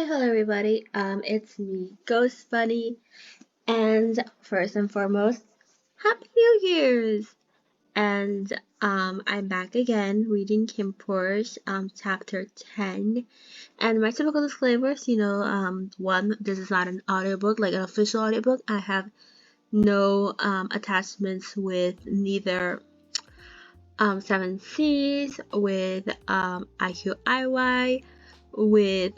Hello everybody. It's me, Ghost Bunny, and first and foremost, Happy New Year's! And I'm back again reading KinnPorsche, chapter 10. And my typical disclaimers, one, this is not an audiobook, like an official audiobook. I have no attachments with neither 7Cs, with IQIY, with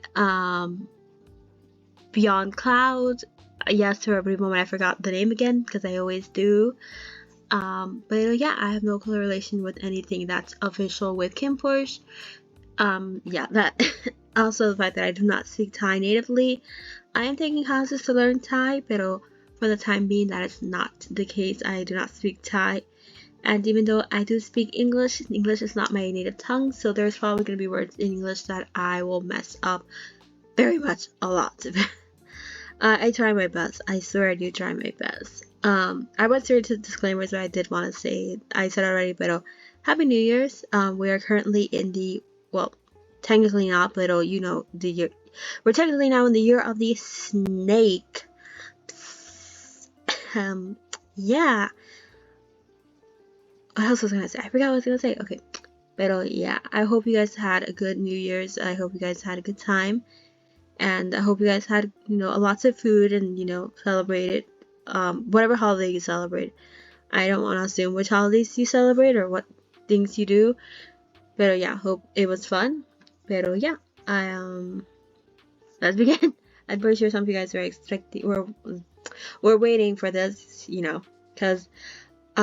Beyond Clouds. Yes, for a brief moment I forgot the name again because I always do. But yeah, I have no correlation with anything that's official with KinnPorsche. Yeah, that. Also the fact that I do not speak Thai natively. I am taking classes to learn Thai, but for the time being that is not the case. I do not speak Thai. And even though I do speak English is not my native tongue, so there's probably going to be words in English that I will mess up very much, a lot. I try my best. I swear I do try my best. I went through the disclaimers, but I did want to say, I said already, but Happy New Year's. We are currently in the, well, technically not, but the year. We're technically now in the year of the snake. Yeah. What else was I gonna say? I forgot what I was gonna say. Okay. But yeah, I hope you guys had a good New Year's. I hope you guys had a good time. And I hope you guys had, lots of food and, celebrated, whatever holiday you celebrate. I don't want to assume which holidays you celebrate or what things you do. But yeah, hope it was fun. But yeah, let's begin. I'm pretty sure some of you guys were expecting, we're waiting for this, because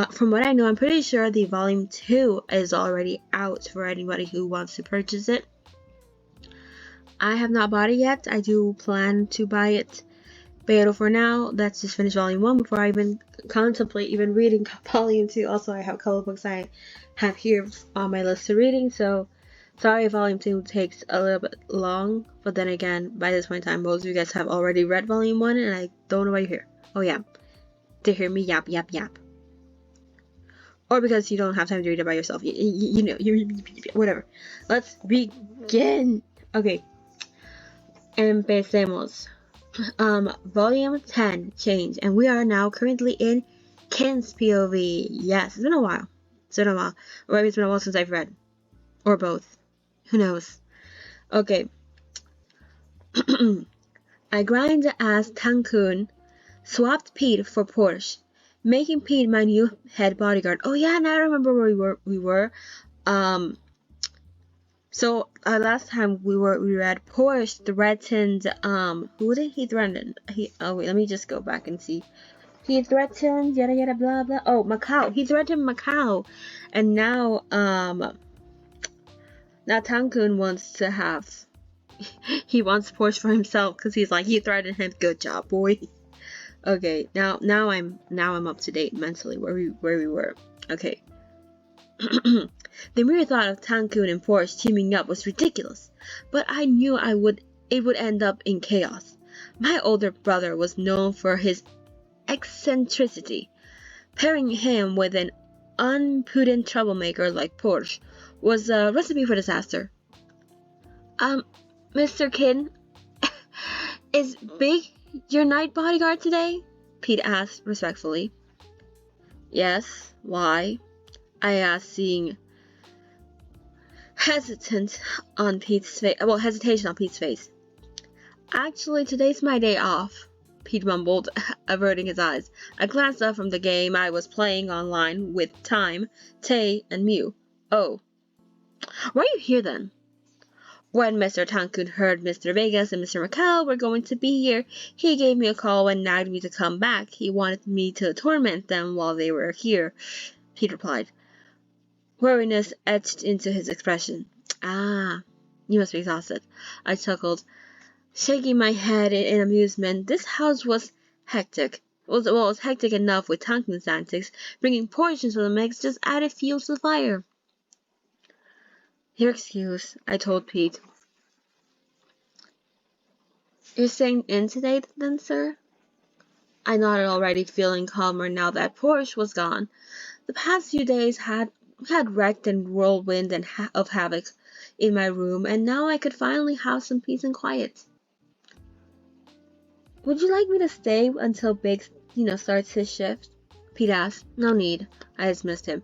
from what I know, I'm pretty sure the volume 2 is already out for anybody who wants to purchase it. I have not bought it yet. I do plan to buy it. But for now, let's just finish volume 1 before I even contemplate even reading volume 2. Also, I have a couple of books I have here on my list of reading. So, sorry if volume 2 takes a little bit long. But then again, by this point in time, most of you guys have already read volume 1. And I don't know why you're here. Oh yeah, to hear me yap, yap, yap. Or because you don't have time to read it by yourself. Whatever. Let's begin. Okay. Empecemos. Volume 10, Change, and we are now currently in Kinn's POV. Yes, it's been a while. Or maybe it's been a while since I've read. Or both. Who knows? Okay. I grind as Tankhun swapped Pete for Porsche, making Pete my new head bodyguard. Oh yeah, now I remember where we were. So last time we read Porsche threatened who did he threaten? Let me just go back and see. He threatened yada yada blah blah. Oh, Macau. He threatened Macau, and now Tankhun wants to have he wants Porsche for himself because he's like, he threatened him. Good job, boy. Okay, now I'm up to date mentally where we were. Okay. The mere thought of Tankhun and Porsche teaming up was ridiculous, but I knew it would end up in chaos. My older brother was known for his eccentricity. Pairing him with an unprudent troublemaker like Porsche was a recipe for disaster. Mr. Kinn, is Big your night bodyguard today? Pete asked respectfully. Yes, why? I asked, seeing hesitation on Pete's face. Actually, today's my day off, Pete mumbled, averting his eyes. I glanced up from the game I was playing online with Time, Tay, and Mew. Oh. Why are you here then? When Mr. Tankhun heard Mr. Vegas and Mr. Macau were going to be here, he gave me a call and nagged me to come back. He wanted me to torment them while they were here, Pete replied. Weariness etched into his expression. Ah, you must be exhausted. I chuckled, shaking my head in amusement. This house was hectic. It was hectic enough with Tankhun's antics. Bringing portions of the mix just added fuel to the fire. Your excuse, I told Pete. You're staying in today then, sir? I nodded, already feeling calmer now that Porsche was gone. The past few days had wrecked and whirlwind of havoc in my room, and now I could finally have some peace and quiet. Would you like me to stay until Big, starts his shift? Pete asked. No need. I dismissed him.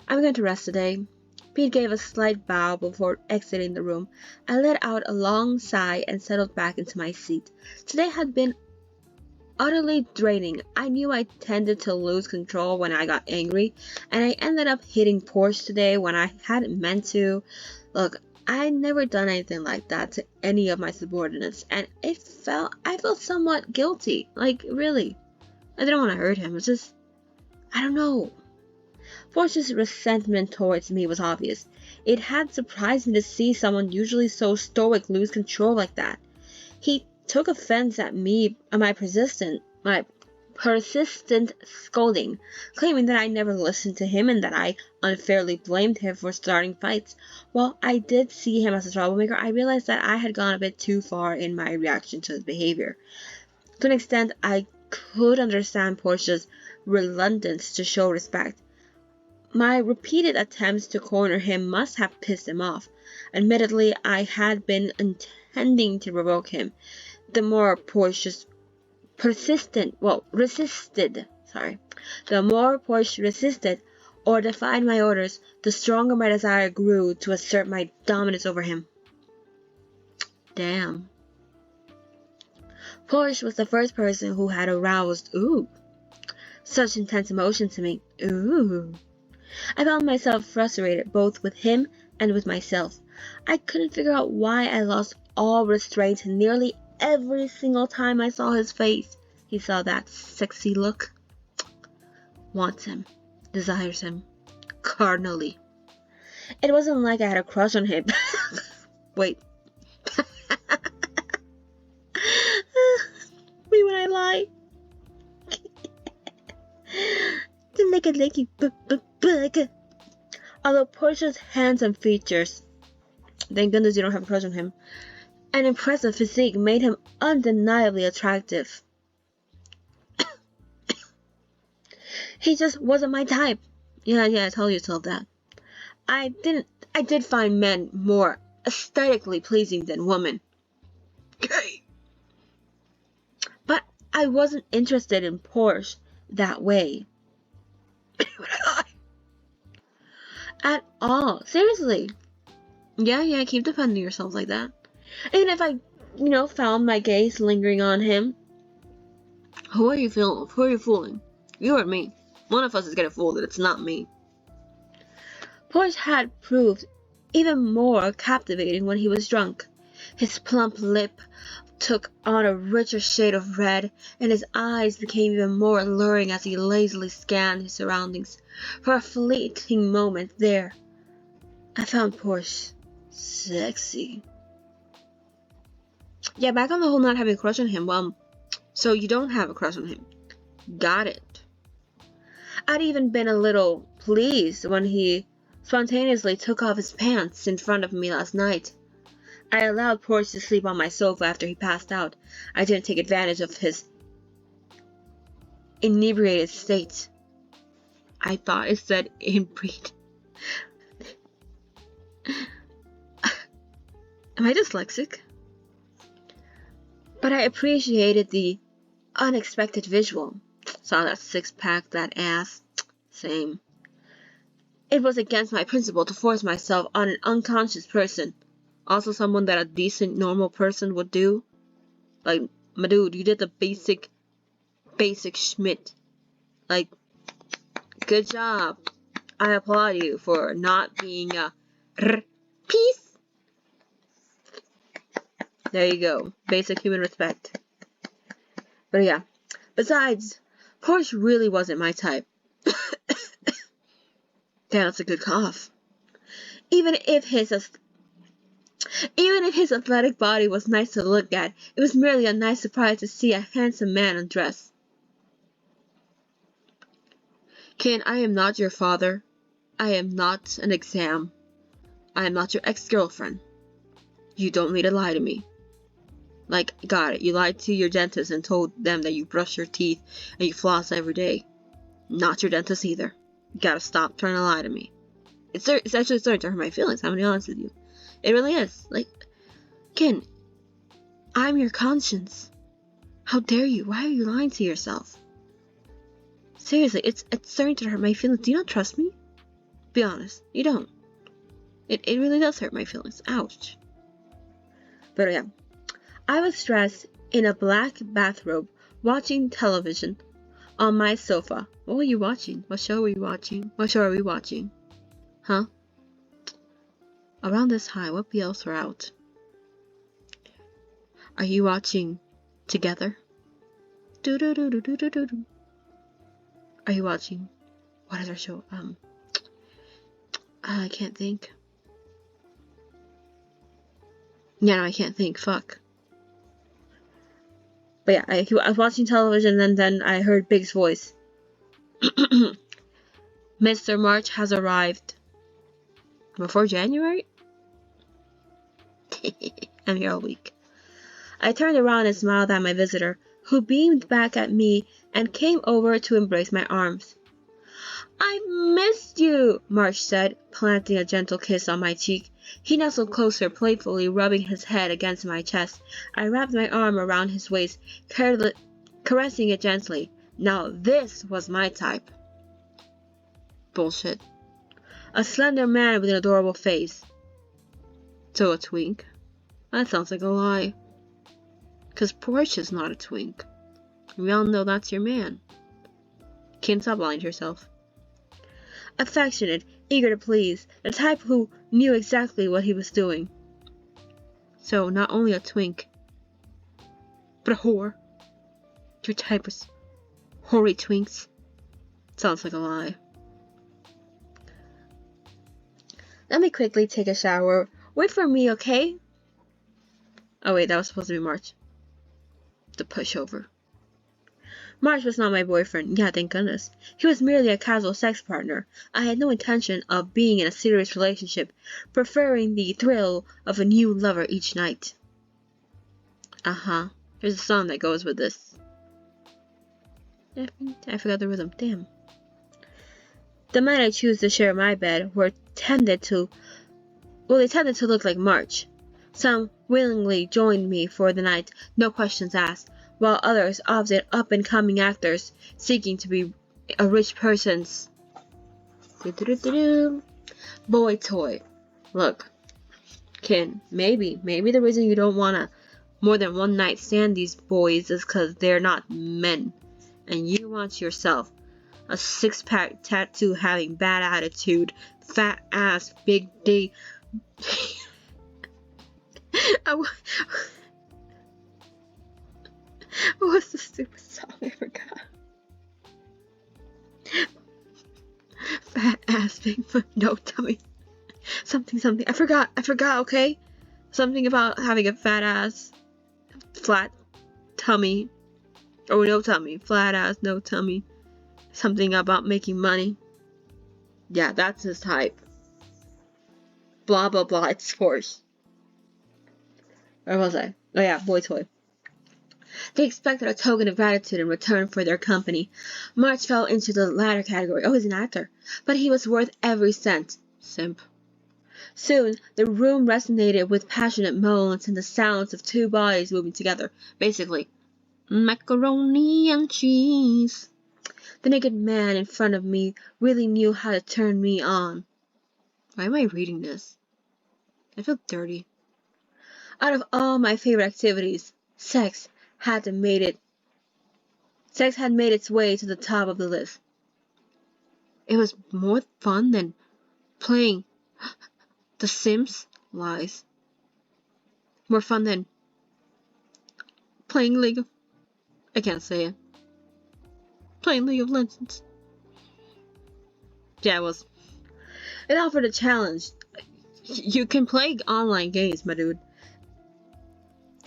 I'm going to rest today. Pete gave a slight bow before exiting the room. I let out a long sigh and settled back into my seat. Today had been utterly draining. I knew I tended to lose control when I got angry, and I ended up hitting Porsche today when I hadn't meant to. Look, I'd never done anything like that to any of my subordinates, and I felt somewhat guilty. Like, really. I didn't want to hurt him. It's just, I don't know. Porsche's resentment towards me was obvious. It had surprised me to see someone usually so stoic lose control like that. He took offense at me and my persistent scolding, claiming that I never listened to him and that I unfairly blamed him for starting fights. While I did see him as a troublemaker, I realized that I had gone a bit too far in my reaction to his behavior. To an extent, I could understand Porsche's reluctance to show respect. My repeated attempts to corner him must have pissed him off. Admittedly, I had been intending to provoke him. The more Porsche resisted, or defied my orders, the stronger my desire grew to assert my dominance over him. Damn. Porsche was the first person who had aroused, such intense emotion to me. I found myself frustrated both with him and with myself. I couldn't figure out why I lost all restraint nearly every single time I saw his face. He saw that sexy look. Wants him. Desires him. Carnally. It wasn't like I had a crush on him. Wait. Me when I lie. The naked lady. Although Porsche's handsome features, thank goodness you don't have a crush on him, an impressive physique made him undeniably attractive. He just wasn't my type. Yeah, tell yourself that. I did find men more aesthetically pleasing than women. Okay. But I wasn't interested in Porsche that way. At all. Seriously. Yeah, keep defending yourself like that. Even if I, found my gaze lingering on him. Who are you fooling? You or me? One of us is getting fooled, and it's not me. Porsche had proved even more captivating when he was drunk. His plump lip took on a richer shade of red, and his eyes became even more alluring as he lazily scanned his surroundings. For a fleeting moment there, I found Porsche sexy. Yeah, back on the whole not having a crush on him. Well, so you don't have a crush on him. Got it. I'd even been a little pleased when he spontaneously took off his pants in front of me last night. I allowed Porsche to sleep on my sofa after he passed out. I didn't take advantage of his inebriated state. I thought it said inbreed. Am I dyslexic? But I appreciated the unexpected visual. Saw that six-pack, that ass. Same. It was against my principle to force myself on an unconscious person. Also someone that a decent, normal person would do. Like, my dude, you did the basic Schmidt. Like, good job. I applaud you for not being a piece. There you go. Basic human respect. But yeah. Besides, Porsche really wasn't my type. Damn, that's a good cough. Even if his athletic body was nice to look at, it was merely a nice surprise to see a handsome man undress. Kinn, I am not your father. I am not an exam. I am not your ex-girlfriend. You don't need to lie to me. Like, got it. You lied to your dentist and told them that you brush your teeth and you floss every day. Not your dentist either. You gotta stop trying to lie to me. It's actually starting to hurt my feelings, I'm gonna be honest with you. It really is. Like, Kinn, I'm your conscience. How dare you? Why are you lying to yourself? Seriously, it's starting to hurt my feelings. Do you not trust me? Be honest, you don't. It really does hurt my feelings. Ouch. But yeah, I was dressed in a black bathrobe, watching television on my sofa. What were you watching? What show were you watching? What show are we watching? Huh? Around this time, what BLs are out? Are you watching Together? Do-do-do-do-do-do-do. Are you watching? What is our show? I can't think. Yeah, no, I can't think. Fuck. But yeah, I was watching television and then I heard Big's voice. Mr. March has arrived. Before January? I'm here all week. I turned around and smiled at my visitor, who beamed back at me and came over to embrace my arms. I missed you, March said, planting a gentle kiss on my cheek. He nestled closer, playfully rubbing his head against my chest. I wrapped my arm around his waist, caressing it gently. Now this was my type. Bullshit. A slender man with an adorable face. So a twink? That sounds like a lie. 'Cause Porsche's not a twink. We all know that's your man. Kinn, stop lying to yourself. Affectionate, eager to please, the type who knew exactly what he was doing. So, not only a twink, but a whore. Your type is hoary twinks. Sounds like a lie. Let me quickly take a shower. Wait for me, okay? Oh wait, that was supposed to be March. The pushover. March was not my boyfriend, yeah, thank goodness. He was merely a casual sex partner. I had no intention of being in a serious relationship, preferring the thrill of a new lover each night. There's a song that goes with this. I forgot the rhythm, damn. The men I choose to share my bed tended to look like March. Some willingly joined me for the night, no questions asked, while others opted up-and-coming actors seeking to be a rich person's boy toy. Look, Kinn, maybe the reason you don't want to more than one night stand these boys is because they're not men, and you want yourself a six-pack tattoo having bad attitude, fat ass, big D. What was the stupid song? I forgot. Fat ass, big foot, no tummy. Something. I forgot, okay? Something about having a fat ass, flat tummy. Oh, no tummy. Flat ass, no tummy. Something about making money. Yeah, that's his type. Blah, blah, blah. It's Porsche. Where was I? Oh yeah, boy toy. They expected a token of gratitude in return for their company. March fell into the latter category. Oh, he's an actor. But he was worth every cent. Simp. Soon, the room resonated with passionate moans and the sounds of two bodies moving together. Basically, macaroni and cheese. The naked man in front of me really knew how to turn me on. Why am I reading this? I feel dirty. Out of all my favorite activities, sex had made its way to the top of the list. It was more fun than playing The Sims. Lies. More fun than playing I can't say it. Playing League of Legends. Yeah, it was. It offered a challenge. You can play online games, my dude.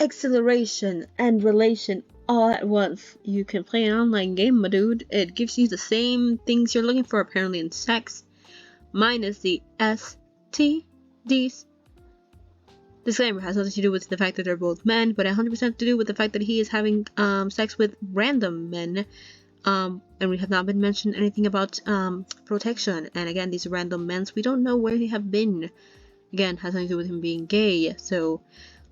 Exhilaration and relation all at once. You can play an online game, my dude. It gives you the same things you're looking for apparently in sex, minus the STDs. Disclaimer, has nothing to do with the fact that they're both men, but 100% to do with the fact that he is having sex with random men. And we have not been mentioned anything about protection. And again, these random men, we don't know where they have been. Again, has nothing to do with him being gay. So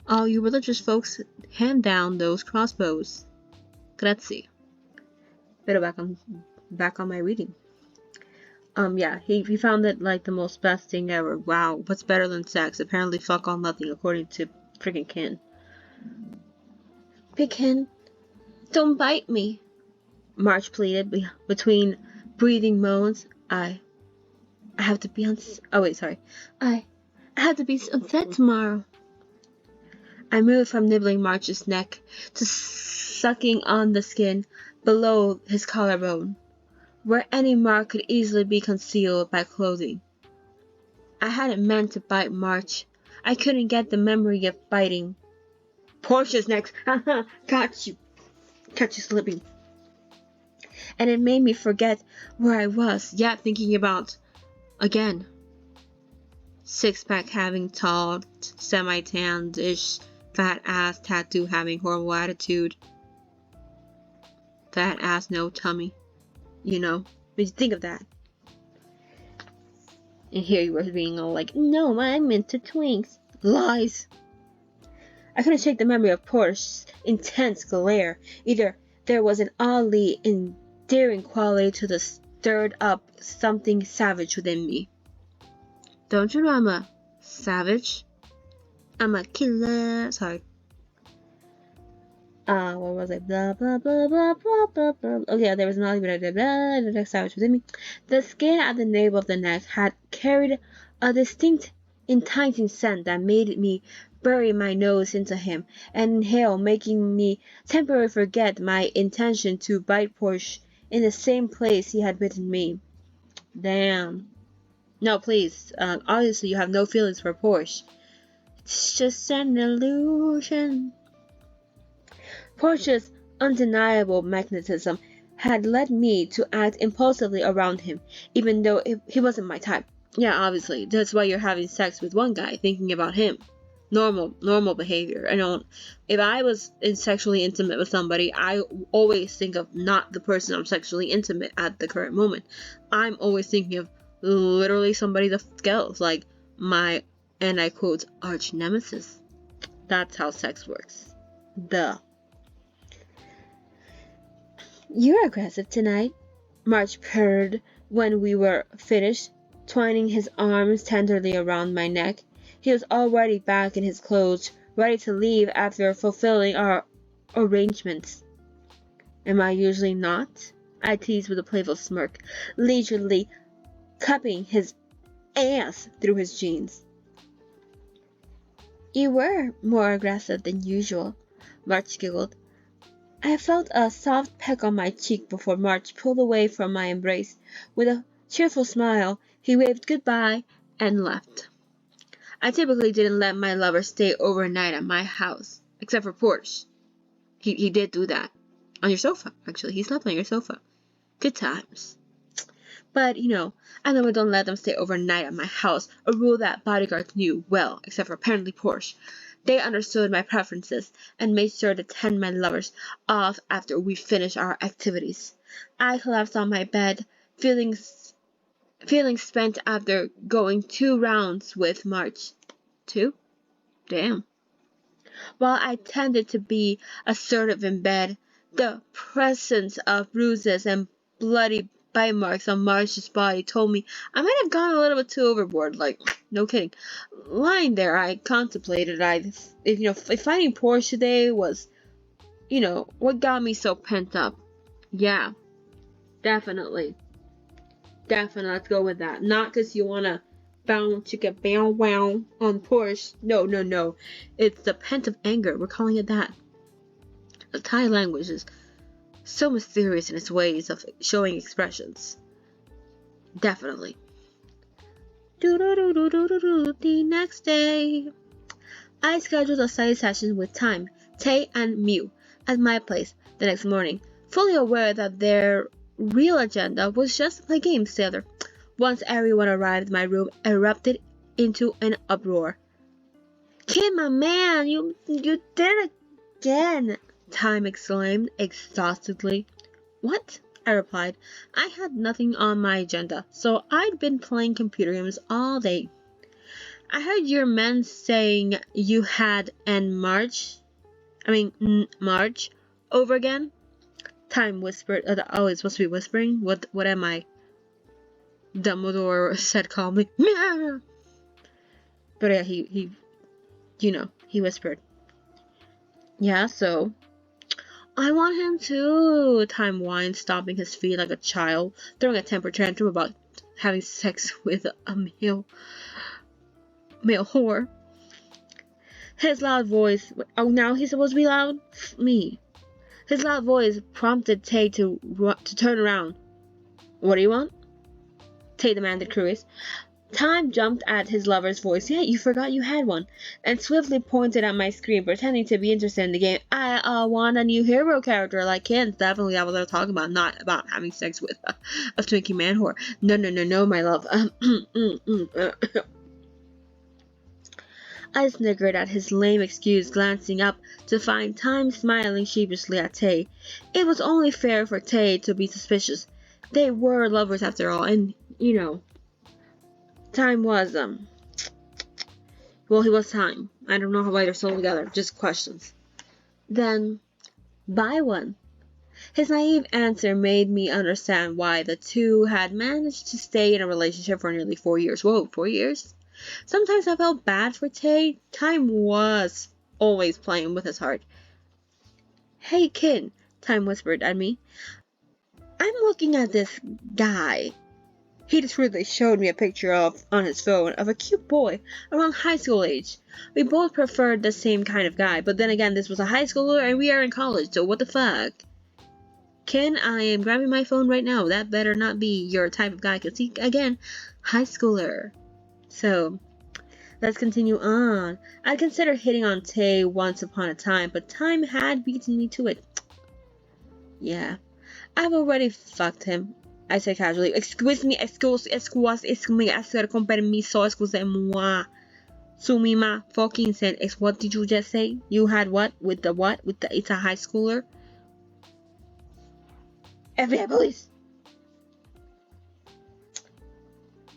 all you religious folks, hand down those crossbows. Grazie. Better back on my reading. Yeah, he found it like the most best thing ever. Wow, what's better than sex? Apparently fuck all nothing, according to freaking Kin. Big Kin, don't bite me, March pleaded between breathing moans. I have to be on. Oh wait, sorry. I have to be on set tomorrow. I moved from nibbling March's neck to sucking on the skin below his collarbone, where any mark could easily be concealed by clothing. I hadn't meant to bite March. I couldn't get the memory of biting. Porsche's next. Got you. Catch you slipping. And it made me forget where I was, yet thinking about, again, six-pack having tall, semi-tanned-ish, fat ass tattoo having horrible attitude. Fat ass, no tummy. You know, but you think of that. And here you were being all like, no, I'm into twinks. Lies. I couldn't shake the memory of Porsche's intense glare. Either there was an oddly endearing quality to the stirred up something savage within me. Don't you know I'm a savage? I'm a killer. Sorry. What was it? Blah, blah, blah, blah, blah, blah, blah. Oh, yeah, there was an oddly blah, savage within me. The skin at the nape of the neck had carried a distinct, enticing scent that made me bury my nose into him and inhale, making me temporarily forget my intention to bite Porsche in the same place he had bitten me. Damn. No, please. Obviously, you have no feelings for Porsche. It's just an illusion. Porsche's undeniable magnetism had led me to act impulsively around him, even though he wasn't my type. Yeah, obviously. That's why you're having sex with one guy, thinking about him. Normal behavior. I don't. If I was sexually intimate with somebody, I always think of not the person I'm sexually intimate at the current moment. I'm always thinking of literally somebody that else, like my, and I quote, arch nemesis. That's how sex works. Duh. You're aggressive tonight, March purred when we were finished, twining his arms tenderly around my neck. He was already back in his clothes, ready to leave after fulfilling our arrangements. Am I usually not? I teased with a playful smirk, leisurely cupping his ass through his jeans. You were more aggressive than usual, March giggled. I felt a soft peck on my cheek before March pulled away from my embrace. With a cheerful smile, he waved goodbye and left. I typically didn't let my lover stay overnight at my house, except for Porsche. He did do that. On your sofa, actually. He slept on your sofa. Good times. But, I never don't let them stay overnight at my house, a rule that bodyguards knew well, except for apparently Porsche. They understood my preferences and made sure to tend my lovers off after we finished our activities. I collapsed on my bed, feeling spent after going 2 rounds with March. 2? Damn. While I tended to be assertive in bed, the presence of bruises and bloody bite marks on March's body told me I might have gone a little bit too overboard. Like, no kidding. Lying there, I contemplated. If finding Porsche today was, what got me so pent up. Yeah, definitely. Let's go with that. Not because you want to bound chicka bow wow on Porsche. No. It's the pent up anger. We're calling it that. The Thai language is so mysterious in its ways of showing expressions. Definitely. The next day, I scheduled a study session with Time, Tay, and Mew at my place the next morning, fully aware that their real agenda was just to play games together. Once everyone arrived, my room erupted into an uproar. Kin, my man, you did it again, Time exclaimed exhaustedly. What? I replied. I had nothing on my agenda, so I'd been playing computer games all day. I heard your men saying you had March over again. Time whispered. Oh, it's supposed to be whispering? What am I? Dumbledore said calmly. Meow. But yeah, he whispered. Yeah, so I want him to. Time whined, stomping his feet like a child, throwing a temper tantrum about having sex with a male whore. His loud voice. Oh, now he's supposed to be loud? Me. His loud voice prompted Tay to turn around. What do you want? Tay demanded, curious. Time jumped at his lover's voice. Yeah, you forgot you had one. And swiftly pointed at my screen, pretending to be interested in the game. I want a new hero character like Ken. Definitely that was what I was talking about, not about having sex with a Twinkie man whore. No, my love. I snickered at his lame excuse, glancing up to find Time smiling sheepishly at Tay. It was only fair for Tay to be suspicious. They were lovers after all, and, Time was, well, he was Time. I don't know why they're still together, just questions. Then, buy one. His naive answer made me understand why the two had managed to stay in a relationship for nearly 4 years. Whoa, 4 years? Sometimes I felt bad for Tay. Time was always playing with his heart. Hey, Kin, Time whispered at me. I'm looking at this guy. He discreetly showed me a picture on his phone of a cute boy around high school age. We both preferred the same kind of guy, but then again, this was a high schooler and we are in college, so what the fuck? Ken, I am grabbing my phone right now. That better not be your type of guy, because he, again, high schooler. So, let's continue on. I'd considered hitting on Tay once upon a time, but Time had beaten me to it. Yeah, I've already fucked him, I said casually. Excuse me, con permiso, excusez-moi. Sumima fucking said, what did you just say? You had what? With the what? It's a high schooler? FBI police!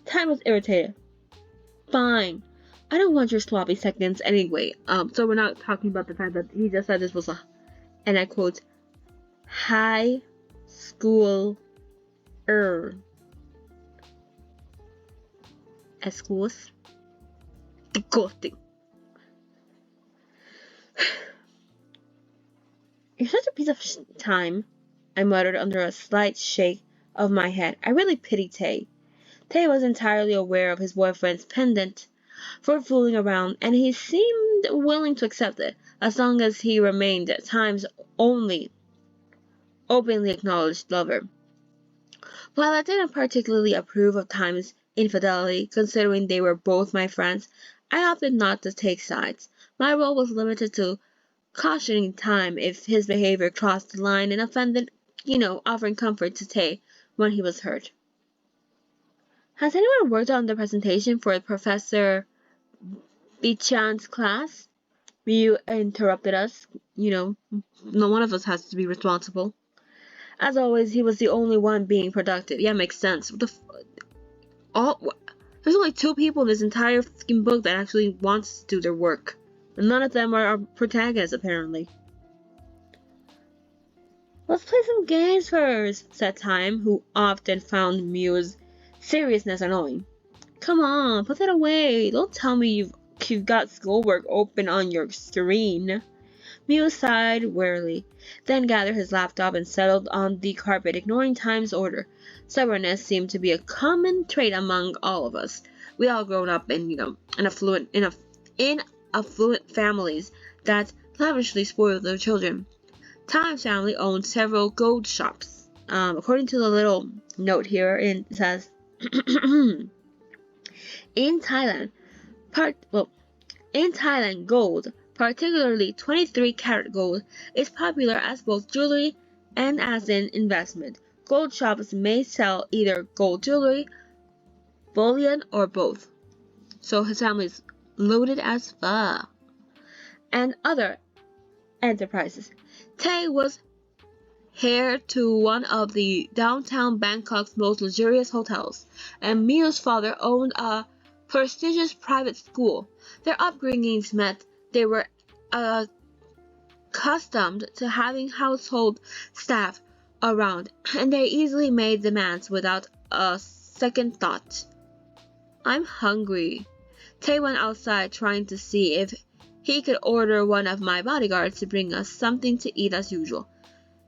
Time was irritated. Fine. I don't want your sloppy seconds anyway. So we're not talking about the fact that he just said this was a, and I quote, high school Excuse. Disgusting. You're such a piece of time, I muttered under a slight shake of my head. I really pity Tay. Tay was entirely aware of his boyfriend's pendant for fooling around, and he seemed willing to accept it, as long as he remained Time's only openly acknowledged lover. While I didn't particularly approve of Time's infidelity, considering they were both my friends, I opted not to take sides. My role was limited to cautioning Time if his behavior crossed the line and offended, offering comfort to Tay when he was hurt. Has anyone worked on the presentation for Professor Bichan's class? Ryu interrupted us. No one of us has to be responsible. As always, he was the only one being productive. Yeah, makes sense. There's only 2 people in this entire fucking book that actually wants to do their work. And none of them are our protagonists, apparently. Let's play some games first, said Time, who often found Mew's seriousness annoying. Come on, put that away. Don't tell me you've got schoolwork open on your screen. Mew sighed wearily, then gathered his laptop and settled on the carpet, ignoring Time's order. Stubbornness seemed to be a common trait among all of us. We all grown up in affluent families that lavishly spoiled their children. Time's family owned several gold shops. According to the little note here, it says, in Thailand, gold, particularly 23-karat gold, is popular as both jewelry and as an investment. Gold shops may sell either gold jewelry, bullion, or both. So his family's loaded as fuck. And other enterprises. Tay was heir to one of the downtown Bangkok's most luxurious hotels, and Mio's father owned a prestigious private school. Their upbringings meant they were accustomed to having household staff around, and they easily made demands without a second thought. I'm hungry. Tay went outside trying to see if he could order one of my bodyguards to bring us something to eat as usual.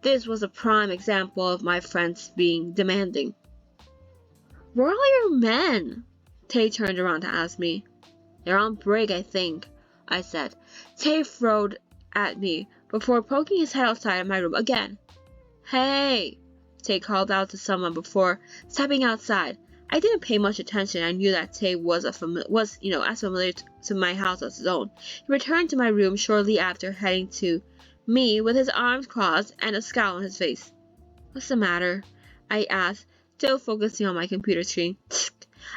This was a prime example of my friends being demanding. Where are all your men? Tay turned around to ask me. They're on break, I think, I said. Tay frowned at me before poking his head outside of my room again. Hey! Tay called out to someone before stepping outside. I didn't pay much attention. I knew that Tay was as familiar to my house as his own. He returned to my room shortly after, heading to me with his arms crossed and a scowl on his face. What's the matter? I asked, still focusing on my computer screen.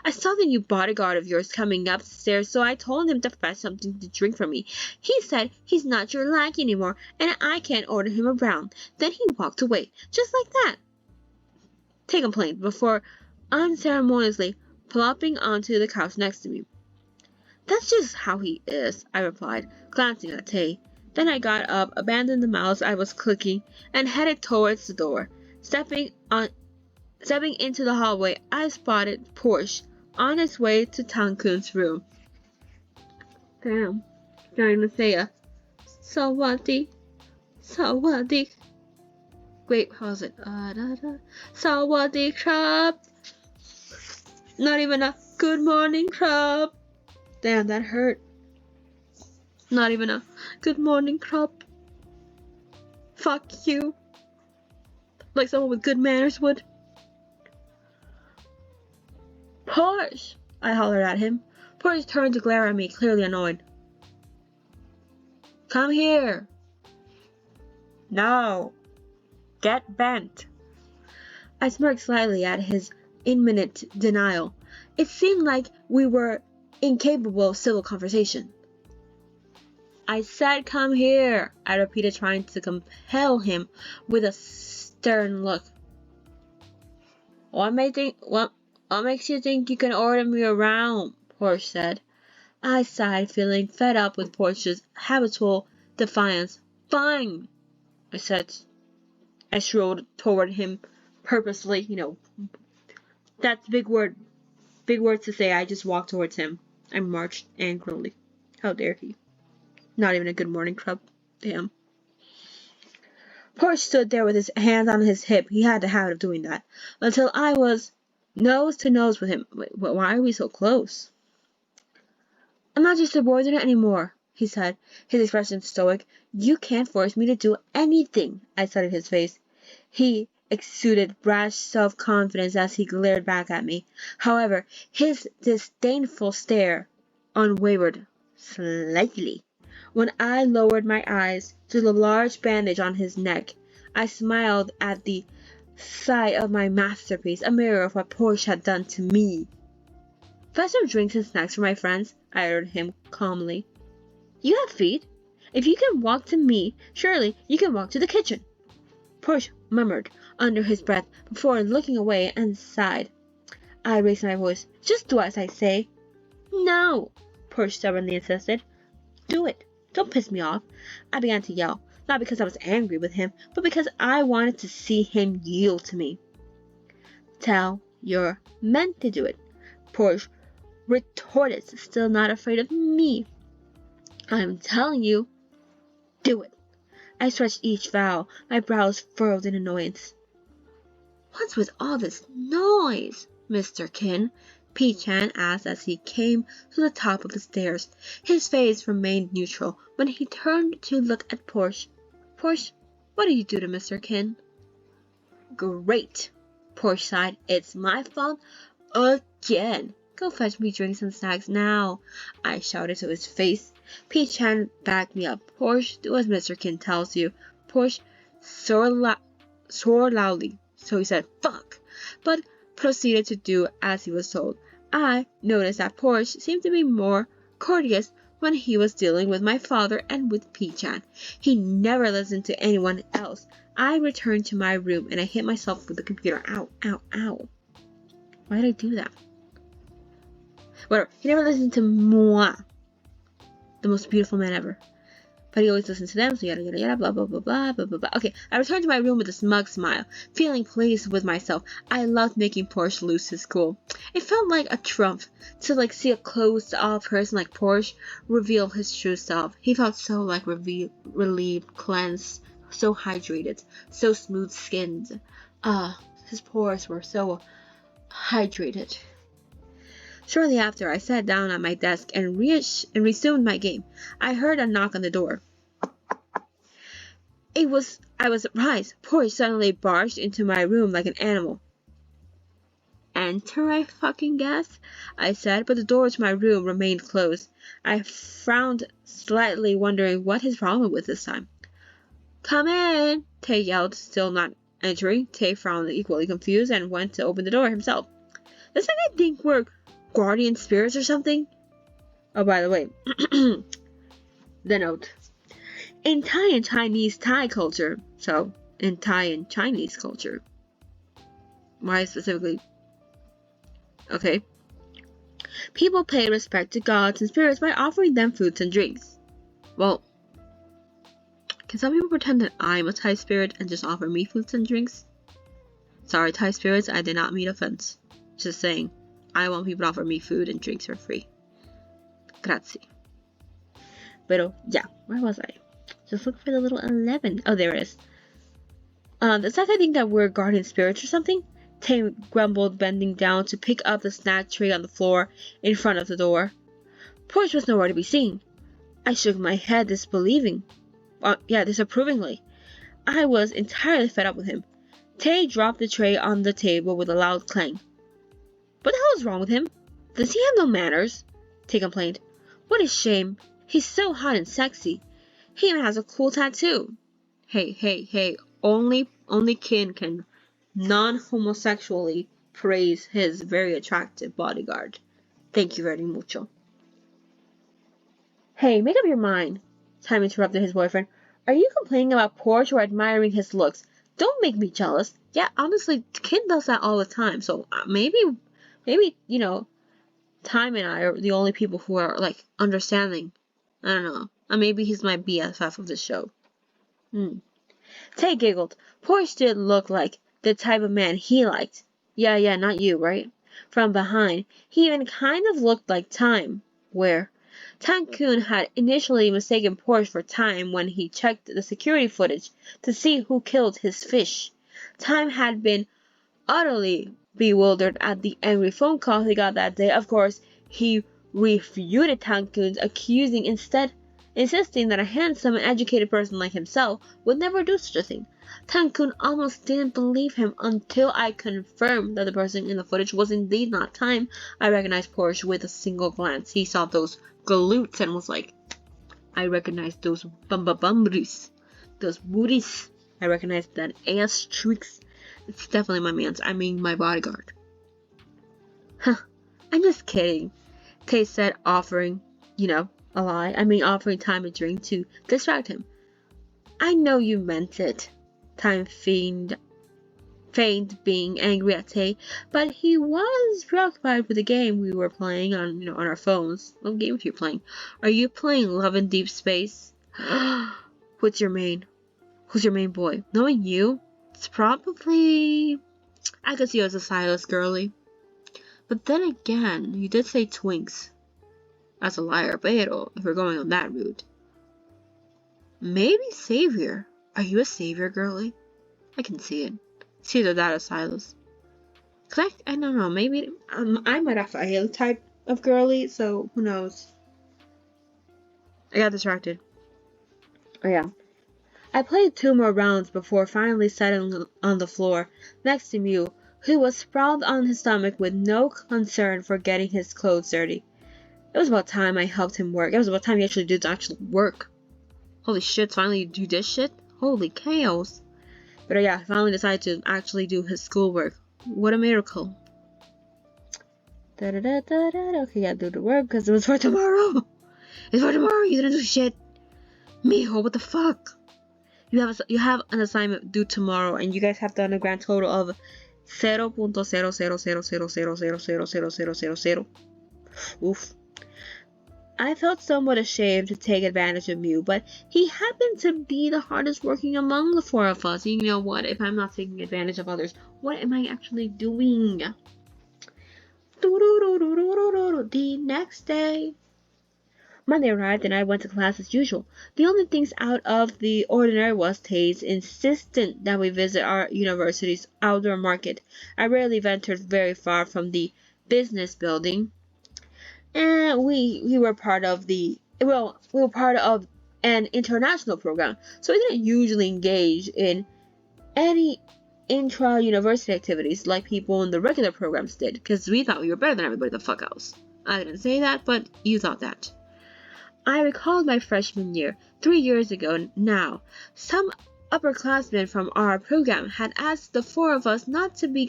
I saw the new bodyguard of yours coming up the stairs, so I told him to fetch something to drink for me. He said he's not your lackey anymore, and I can't order him around. Then he walked away, just like that. Tay complained before unceremoniously plopping onto the couch next to me. That's just how he is, I replied, glancing at Tay. Then I got up, abandoned the mouse I was clicking, and headed towards the door. Stepping into the hallway, I spotted Porsche on his way to Tankhun's room. Damn, starting to say Sawadi. Wait, how's it? Sawadi krab. Not even a good morning krab. Damn, that hurt. Not even a good morning krab. Fuck you. Like someone with good manners would. Porsche! I hollered at him. Porsche turned to glare at me, clearly annoyed. Come here. No. Get bent. I smirked slightly at his imminent denial. It seemed like we were incapable of civil conversation. I said come here, I repeated, trying to compel him with a stern look. What makes you think you can order me around? Porsche said. I sighed, feeling fed up with Porsche's habitual defiance. Fine, I said. I strode toward him purposely. That's a big word to say. I just walked towards him. I marched angrily. How dare he? Not even a good morning krab. Damn. Porsche stood there with his hand on his hip. He had the habit of doing that. Until I was nose to nose with him. Wait, why are we so close? I'm not your subordinate anymore, he said, his expression stoic. You can't force me to do anything, I studied his face. He exuded brash self-confidence as he glared back at me. However, his disdainful stare unwavered slightly. When I lowered my eyes to the large bandage on his neck, I smiled at the sight of my masterpiece, a mirror of what Porsche had done to me. Fetch some drinks and snacks for my friends, I ordered him calmly. You have feet. If you can walk to me, surely you can walk to the kitchen. Porsche murmured under his breath before looking away and sighed. I raised my voice. Just do as I say. No, Porsche stubbornly insisted. Do it. Don't piss me off. I began to yell, not because I was angry with him, but because I wanted to see him yield to me. Tell your men to do it, Porsche retorted, still not afraid of me. I'm telling you, do it. I stretched each vowel, my brows furrowed in annoyance. What's with all this noise, Mr. Kinn? P-chan asked as he came to the top of the stairs. His face remained neutral when he turned to look at Porsche. Porsche, what did you do to Mr. Kinn? Great, Porsche sighed. It's my fault again. Go fetch me drinks and snacks now, I shouted to his face. P-chan backed me up. Porsche, do as Mr. Kinn tells you. Porsche swore loudly, so he said, fuck, but proceeded to do as he was told. I noticed that Porsche seemed to be more courteous when he was dealing with my father and with P-chan. He never listened to anyone else. I returned to my room and I hit myself with the computer. Ow, ow, ow. Why did I do that? Whatever. He never listened to moi, the most beautiful man ever. But he always listens to them, so yada yada yada, blah blah blah blah blah blah blah. Okay, I returned to my room with a smug smile, feeling pleased with myself. I loved making Porsche lose his cool. It felt like a triumph to see a closed off person like Porsche reveal his true self. He felt so relieved, cleansed, so hydrated, so smooth skinned. His pores were so hydrated. Shortly after, I sat down at my desk and resumed my game. I heard a knock on the door. I was surprised. Porsche suddenly barged into my room like an animal. Enter, I fucking guess, I said, but the door to my room remained closed. I frowned slightly, wondering what his problem was this time. Come in, Tay yelled, still not entering. Tay frowned, equally confused, and went to open the door himself. Does that guy think we're guardian spirits or something? Oh, by the way, the note. In Thai and Chinese Thai culture, so in Thai and Chinese culture, why specifically? Okay. People pay respect to gods and spirits by offering them foods and drinks. Well, can some people pretend that I'm a Thai spirit and just offer me foods and drinks? Sorry, Thai spirits, I did not mean offense. Just saying, I want people to offer me food and drinks for free. Grazie. Pero, yeah, where was I? Just look for the little 11. Oh, there it is. Does that guy think that we're guardian spirits or something? Tay grumbled, bending down to pick up the snack tray on the floor in front of the door. Porsche was nowhere to be seen. I shook my head, disapprovingly. I was entirely fed up with him. Tay dropped the tray on the table with a loud clang. What the hell is wrong with him? Does he have no manners? Tay complained. What a shame. He's so hot and sexy. He even has a cool tattoo. Hey. Only Kinn can non-homosexually praise his very attractive bodyguard. Thank you very mucho. Hey, make up your mind, Time interrupted his boyfriend. Are you complaining about Porsche or admiring his looks? Don't make me jealous. Yeah, honestly, Kinn does that all the time, so maybe, Time and I are the only people who are, understanding. I don't know. Or maybe he's my BFF of the show. Tay giggled. Porsche did look like the type of man he liked. Yeah, not you, right? From behind, he even kind of looked like Time. Where? Tankhun had initially mistaken Porsche for Time when he checked the security footage to see who killed his fish. Time had been utterly bewildered at the angry phone call he got that day. Of course, he refuted Tankhun's insisting that a handsome and educated person like himself would never do such a thing. Tankhun almost didn't believe him until I confirmed that the person in the footage was indeed not Time. I recognized Porsche with a single glance. He saw those glutes and was like, I recognize those bumba-bumbries, those booties. I recognize that ass streaks. It's definitely my man's. I mean, my bodyguard. Huh, I'm just kidding, Tay said, offering, a lie. Offering Time a drink to distract him. I know you meant it. Time feigned being angry at Tay, but he was preoccupied with the game we were playing on our phones. What game are you playing? Are you playing Love in Deep Space? Who's your main boy? Knowing you, it's probably, I could see you as a Silas girly. But then again, you did say twinks. That's a liar, pero if we're going on that route. Maybe Savior. Are you a Savior girly? I can see it. It's either that or Silas. Cause I don't know, maybe I'm a Raphael type of girly, so who knows. I got distracted. Oh yeah. I played 2 more rounds before finally settling on the floor next to Mew, who was sprawled on his stomach with no concern for getting his clothes dirty. It was about time I helped him work. It was about time he actually did work. Holy shit, finally you do this shit? Holy chaos. But yeah, I finally decided to actually do his schoolwork. What a miracle. Okay, yeah, do the work because it was for tomorrow. It's for tomorrow. You didn't do shit. Mijo, what the fuck? You have an assignment due tomorrow, and you guys have done a grand total of 0.00000000000. Oof. I felt somewhat ashamed to take advantage of Mew, but he happened to be the hardest working among the four of us. You know what? If I'm not taking advantage of others, what am I actually doing? The next day, Monday arrived and I went to class as usual. The only things out of the ordinary was Tay's insistent that we visit our university's outdoor market. I rarely ventured very far from the business building, and we were part of an international program, so we didn't usually engage in any intra-university activities like people in the regular programs did, because we thought we were better than everybody the fuck else. I didn't say that, but you thought that. I recalled my freshman year, 3 years ago now. Some upperclassmen from our program had asked the four of us not to be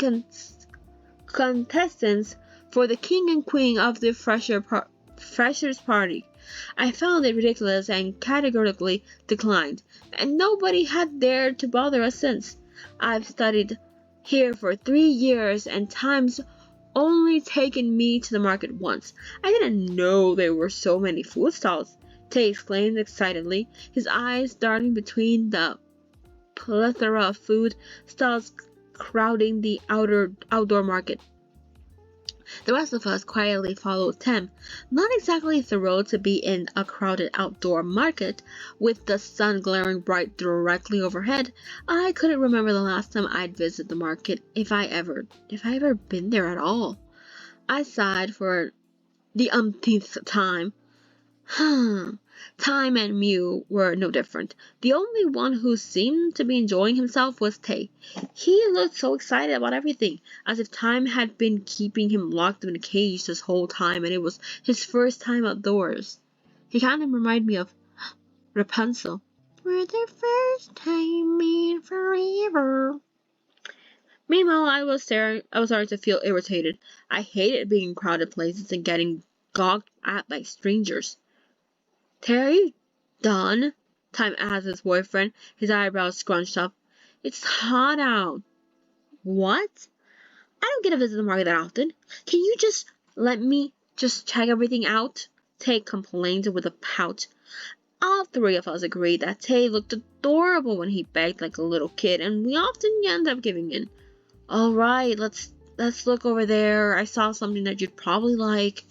contestants for the king and queen of the freshers party. I found it ridiculous and categorically declined, and nobody had dared to bother us since. I've studied here for 3 years, and time's only taken me to the market once. I didn't know there were so many food stalls, Tay exclaimed excitedly, his eyes darting between the plethora of food stalls crowding the outdoor market. The rest of us quietly followed Tim, not exactly thrilled to be in a crowded outdoor market with the sun glaring bright directly overhead. I couldn't remember the last time I'd visited the market, if I ever been there at all. I sighed for the umpteenth time. Time and Mew were no different. The only one who seemed to be enjoying himself was Tay. He looked so excited about everything, as if time had been keeping him locked in a cage this whole time and it was his first time outdoors. He kind of reminded me of Rapunzel. For the first time in forever. Meanwhile, I was starting to feel irritated. I hated being in crowded places and getting gawked at by strangers. Tay, are you done? Time asked his boyfriend, his eyebrows scrunched up. It's hot out. What? I don't get to visit the market that often. Can you just let me just check everything out? Tay complained with a pout. All three of us agreed that Tay looked adorable when he begged like a little kid, and we often end up giving in. All right, let's look over there. I saw something that you'd probably like.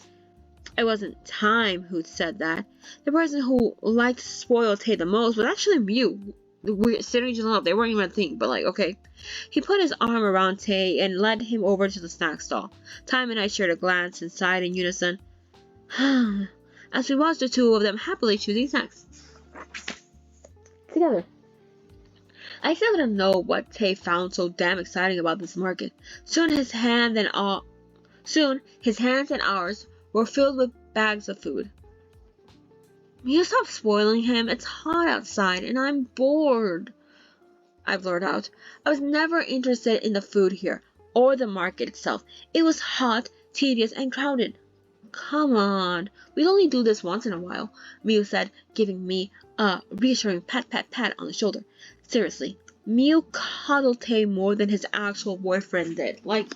It wasn't Time who said that. The person who liked to spoil Tay the most was actually Mew. We're sitting each other up. They weren't even a thing, but like, okay. He put his arm around Tay and led him over to the snack stall. Time and I shared a glance and sighed in unison. As we watched the two of them happily choosing snacks together. I still didn't know what Tay found so damn exciting about this market. Soon his hands and ours were filled with bags of food. You stop spoiling him. It's hot outside and I'm bored, I blurted out. I was never interested in the food here or the market itself. It was hot, tedious, and crowded. Come on, we'll only do this once in a while, Mew said, giving me a reassuring pat on the shoulder. Seriously, Mew coddled Tay more than his actual boyfriend did. Like,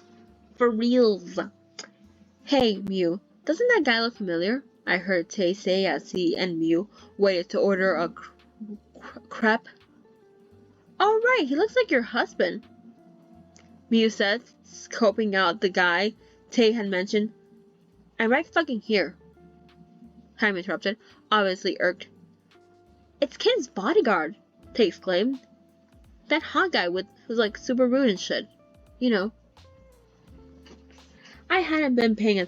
for reals. Hey, Mew, doesn't that guy look familiar? I heard Tay say as he and Mew waited to order a crepe. All right, he looks like your husband, Mew said, scoping out the guy Tay had mentioned. I'm right fucking here, Time interrupted, obviously irked. It's Kinn's bodyguard, Tay exclaimed. That hot guy who's like super rude and shit. You know. I hadn't been paying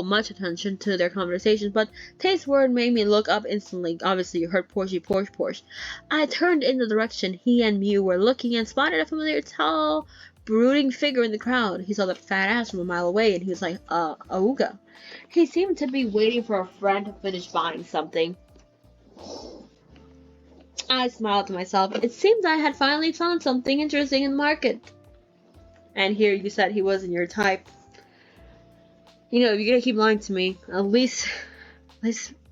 much attention to their conversations, but Tay's word made me look up instantly. Obviously, you heard Porsche. I turned in the direction he and Mew were looking and spotted a familiar, tall, brooding figure in the crowd. He saw the fat ass from a mile away, and he was like, Auga. He seemed to be waiting for a friend to finish buying something. I smiled to myself. It seemed I had finally found something interesting in the market. And here you said he wasn't your type. You know, if you're gonna keep lying to me, at least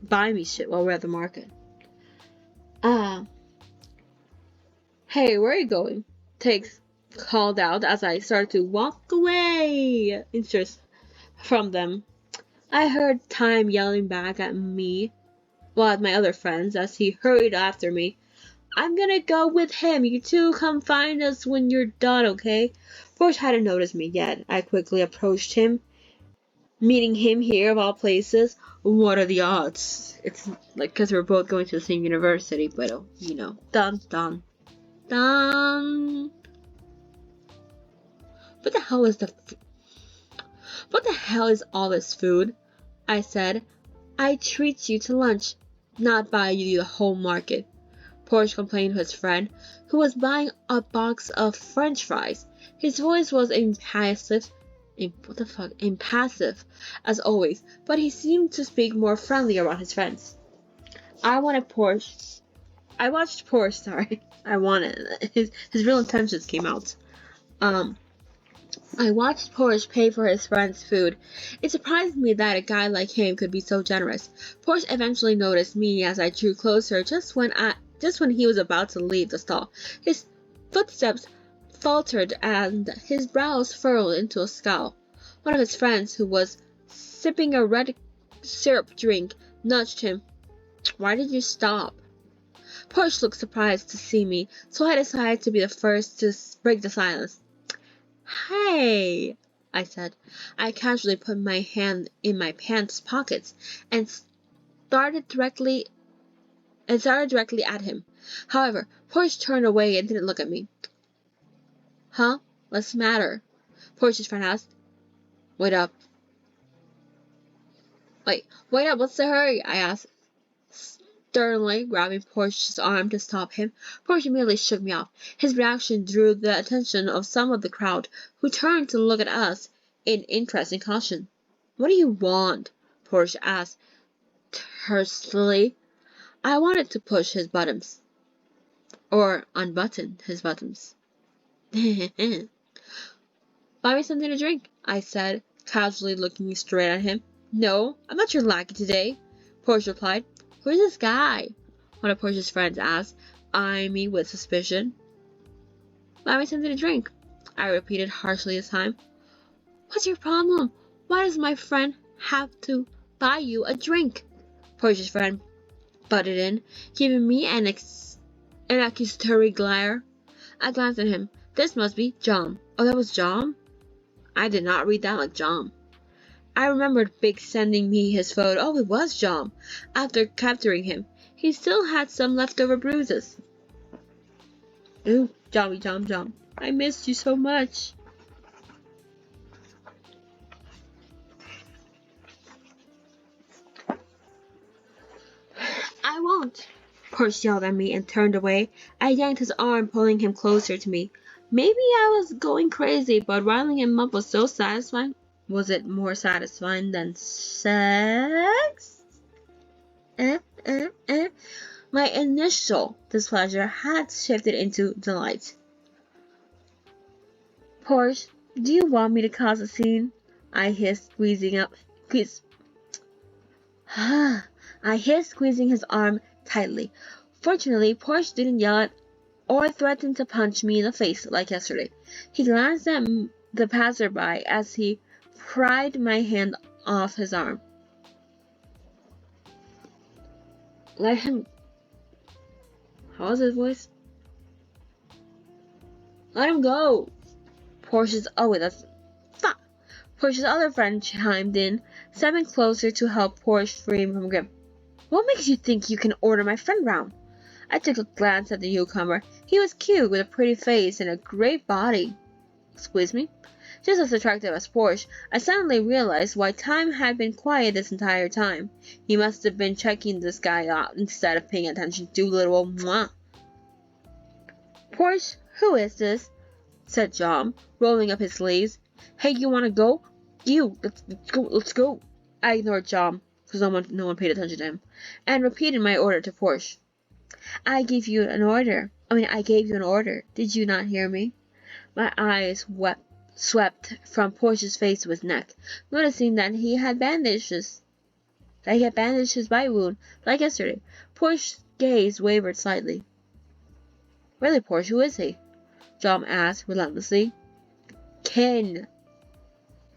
buy me shit while we're at the market. Hey, where are you going? Tiggs called out as I started to walk away from them. I heard Time yelling back at me, well, at my other friends, as he hurried after me. I'm gonna go with him. You two come find us when you're done, okay? Porsche hadn't noticed me yet. I quickly approached him, meeting him here of all places. What are the odds? It's like because we're both going to the same university, but dun dun dun. What the hell is What the hell is all this food? I said. I treat you to lunch, not buy you the whole market. Porsche complained to his friend, who was buying a box of French fries. His voice was impassive as always, but he seemed to speak more friendly around his friends. I watched Porsche, his real intentions came out. I watched Porsche pay for his friend's food. It surprised me that a guy like him could be so generous. Porsche eventually noticed me as I drew closer just when he was about to leave the stall. His footsteps faltered and his brows furrowed into a scowl. One of his friends, who was sipping a red syrup drink, nudged him. Why did you stop? Porsche looked surprised to see me, so I decided to be the first to break the silence. Hey, I said. I casually put my hand in my pants pockets and started directly at him. However, Porsche turned away and didn't look at me. Huh? What's the matter? Porsche's friend asked. Wait up, what's the hurry? I asked, sternly grabbing Porsche's arm to stop him. Porsche immediately shook me off. His reaction drew the attention of some of the crowd, who turned to look at us in interest and caution. What do you want? Porsche asked tersely. I wanted to push his buttons. Or unbutton his buttons. Buy me something to drink, I said, casually looking straight at him. No, I'm not your lackey today, Porsche replied. Who's this guy? One of Porsche's friends asked, eyeing me with suspicion. Buy me something to drink, I repeated harshly this time. What's your problem? Why does my friend have to buy you a drink? Porsche's friend butted in, giving me an accusatory glare. I glanced at him. This must be John. Oh, that was John? I did not read that like John. I remembered Big sending me his photo. Oh, it was John. After capturing him, he still had some leftover bruises. Ooh, John. I missed you so much. I won't. Porsche yelled at me and turned away. I yanked his arm, pulling him closer to me. Maybe I was going crazy, but riling him up was so satisfying. Was it more satisfying than sex? My initial displeasure had shifted into delight. Porsche, do you want me to cause a scene? I hissed, squeezing his arm tightly. Fortunately, Porsche didn't yell at or threaten to punch me in the face like yesterday. He glanced at the passerby as he pried my hand off his arm. Let him... How was his voice? Let him go! Porsche's other friend chimed in, stepping closer to help Porsche free him from grip. What makes you think you can order my friend round? I took a glance at the newcomer. He was cute, with a pretty face and a great body. Excuse me? Just as attractive as Porsche, I suddenly realized why Time had been quiet this entire time. He must have been checking this guy out instead of paying attention to little old moi. Porsche, who is this? Said John, rolling up his sleeves. Hey, you wanna go? Let's go. I ignored John, because no one paid attention to him, and repeated my order to Porsche. I gave you an order. Did you not hear me? My eyes swept from Porsche's face to his neck, noticing that he had bandaged his bite wound like yesterday. Porsche's gaze wavered slightly. Really, Porsche, who is he? John asked relentlessly. Kinn.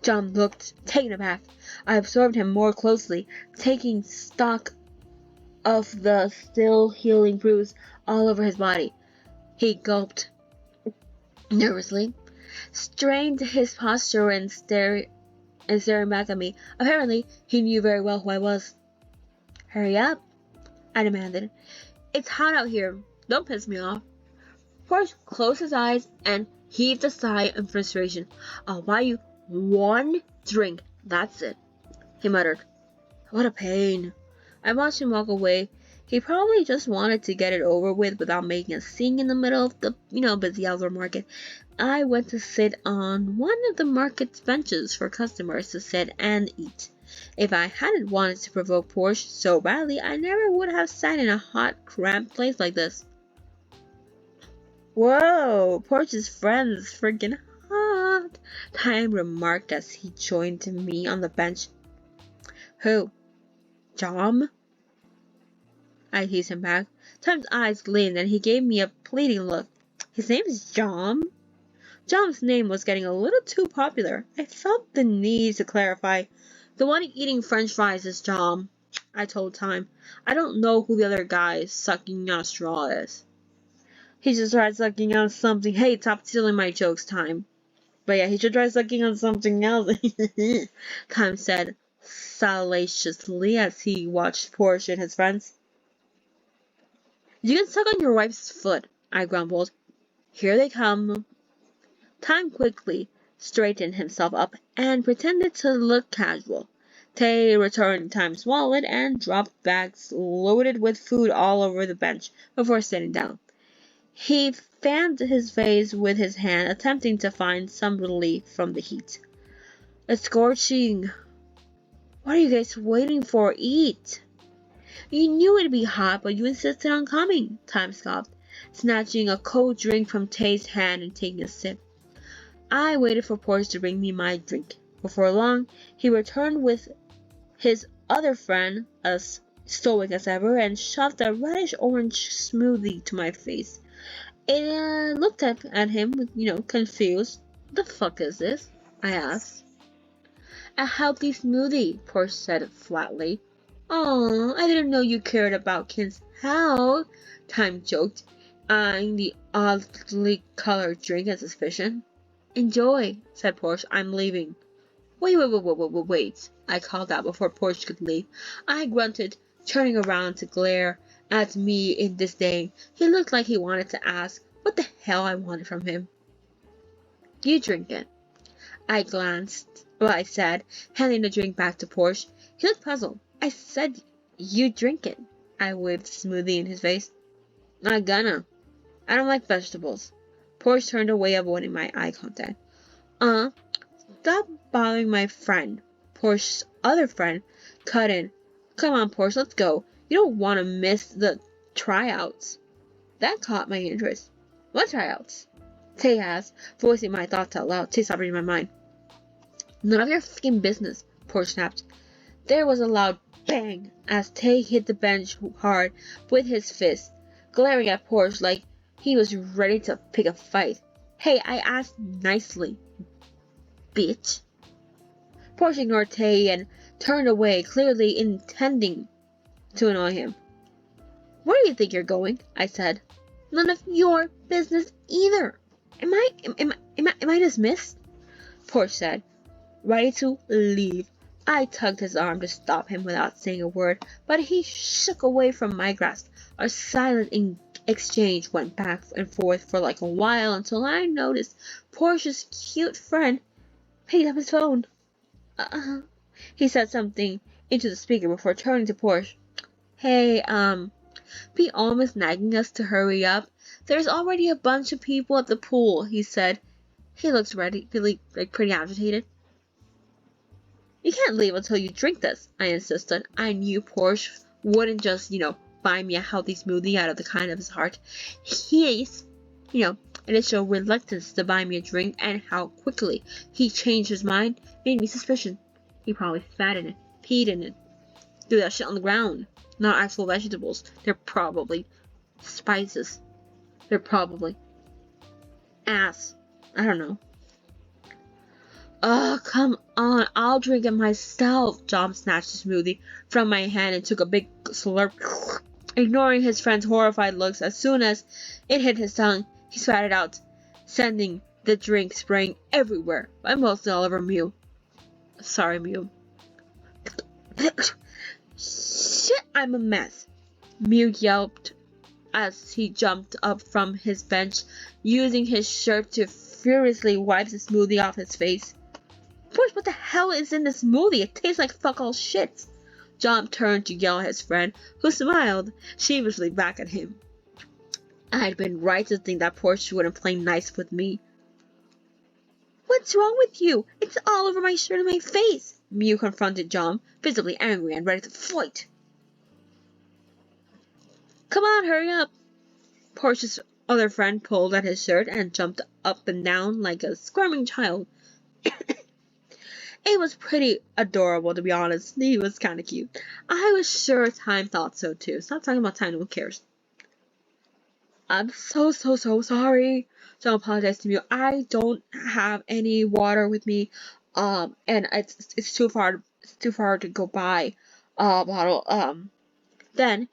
John looked taken aback. I observed him more closely, taking stock of the still healing bruise all over his body. He gulped nervously, strained his posture and staring back at me. Apparently, he knew very well who I was. Hurry up, I demanded. It's hot out here. Don't piss me off. Porsche closed his eyes and heaved a sigh in frustration. I'll buy you one drink. That's it, he muttered. What a pain. I watched him walk away. He probably just wanted to get it over with without making a scene in the middle of the, busy outdoor market. I went to sit on one of the market's benches for customers to sit and eat. If I hadn't wanted to provoke Porsche so badly, I never would have sat in a hot, cramped place like this. Whoa, Porsche's friend's freaking hot, Time remarked as he joined me on the bench. Who? Jom? I teased him back. Tom's eyes gleamed and he gave me a pleading look. His name is Jom? Jom's name was getting a little too popular. I felt the need to clarify. The one eating french fries is Jom, I told Tom. I don't know who the other guy sucking on a straw is. He just tried sucking on something. Hey, stop stealing my jokes, Tom. But yeah, he should try sucking on something else, Tom said salaciously as he watched Porsche and his friends. You can suck on your wife's foot, I grumbled. Here they come. Tom quickly straightened himself up and pretended to look casual. Tay returned Tom's wallet and dropped bags loaded with food all over the bench before sitting down. He fanned his face with his hand, attempting to find some relief from the heat. It's scorching. What are you guys waiting for? Eat! You knew it'd be hot, but you insisted on coming, Tom scoffed, snatching a cold drink from Tay's hand and taking a sip. I waited for Porsche to bring me my drink. Before long, he returned with his other friend, as stoic as ever, and shoved a reddish-orange smoothie to my face. I looked at him with, confused. What the fuck is this? I asked. A healthy smoothie, Porsche said flatly. Aw, I didn't know you cared about Kinn's health, Tom joked, eyeing the oddly colored drink in suspicion. Enjoy, said Porsche. I'm leaving. Wait, I called out before Porsche could leave. I grunted, turning around to glare at me in disdain. He looked like he wanted to ask what the hell I wanted from him. You drink it. I said, handing the drink back to Porsche. He looked puzzled. I said, you drink it. I waved the smoothie in his face. Not gonna. I don't like vegetables. Porsche turned away, avoiding my eye contact. Stop bothering my friend. Porsche's other friend cut in. Come on, Porsche, let's go. You don't want to miss the tryouts. That caught my interest. What tryouts? Tay asked, voicing my thoughts out loud. Tay stopped reading my mind. None of your fucking business, Porsche snapped. There was a loud bang as Tay hit the bench hard with his fist, glaring at Porsche like he was ready to pick a fight. Hey, I asked nicely, bitch. Porsche ignored Tay and turned away, clearly intending to annoy him. Where do you think you're going? I said. None of your business either. Am I dismissed? Porsche said, ready to leave. I tugged his arm to stop him without saying a word, but he shook away from my grasp. Our silent exchange went back and forth for like a while until I noticed Porsche's cute friend picked up his phone. He said something into the speaker before turning to Porsche. Hey, be almost nagging us to hurry up. There's already a bunch of people at the pool, he said. He looks pretty agitated. You can't leave until you drink this, I insisted. I knew Porsche wouldn't just, buy me a healthy smoothie out of the kindness of his heart. His, initial reluctance to buy me a drink and how quickly he changed his mind made me suspicious. He probably spat in it, peed in it, threw that shit on the ground. Not actual vegetables. They're probably spices. They're probably ass. I don't know. Ugh, come on, I'll drink it myself. John snatched the smoothie from my hand and took a big slurp. Ignoring his friend's horrified looks, as soon as it hit his tongue, he spat it out, sending the drink spraying everywhere, but mostly all over Mew. Sorry, Mew. Shit, I'm a mess. Mew yelped as he jumped up from his bench, using his shirt to furiously wipe the smoothie off his face. Porsche, what the hell is in the smoothie? It tastes like fuck all shit. John turned to yell at his friend, who smiled sheepishly back at him. I'd been right to think that Porsche wouldn't play nice with me. What's wrong with you? It's all over my shirt and my face. Mew confronted John, visibly angry and ready to fight. Come on, hurry up. Porsche's other friend pulled at his shirt and jumped up and down like a squirming child. It was pretty adorable, to be honest. He was kind of cute. I was sure Time thought so too. Stop talking about Time, no one cares. I'm so sorry. John apologized to me. I don't have any water with me. And it's too far to go buy a bottle. Then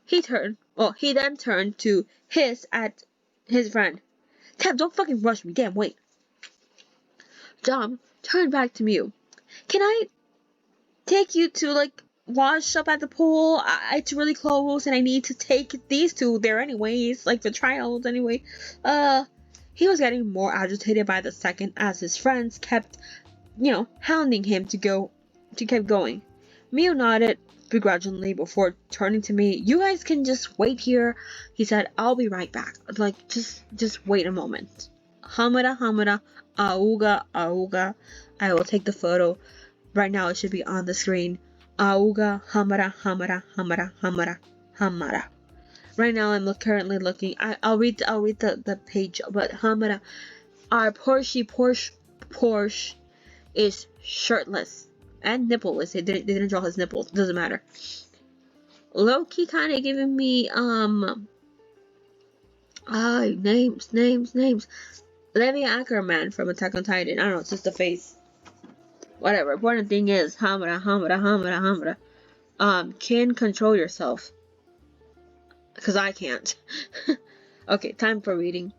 he then turned to hiss at his friend. Tab, don't fucking rush me. Damn, wait. John turned back to Mew. Can I take you to, like, wash up at the pool? It's really close and I need to take these two there anyways, like, for trials anyway. He was getting more agitated by the second as his friends kept, hounding him to keep going. Mew nodded begrudgingly before turning to me. You guys can just wait here, he said. I'll be right back. Like, just wait a moment. Hamada, auga, auga. I will take the photo. Right now it should be on the screen. Auga, hamada, hamada. Right now I'm currently looking. I'll read the page, but hamada. Our Porsche is shirtless and nippleless. They didn't draw his nipples. Doesn't matter. Low-key kind of giving me names. Levi Ackerman from Attack on Titan. I don't know, it's just the face. Whatever. Important thing is hamada. Kinn, control yourself. Cause I can't. Okay, time for reading.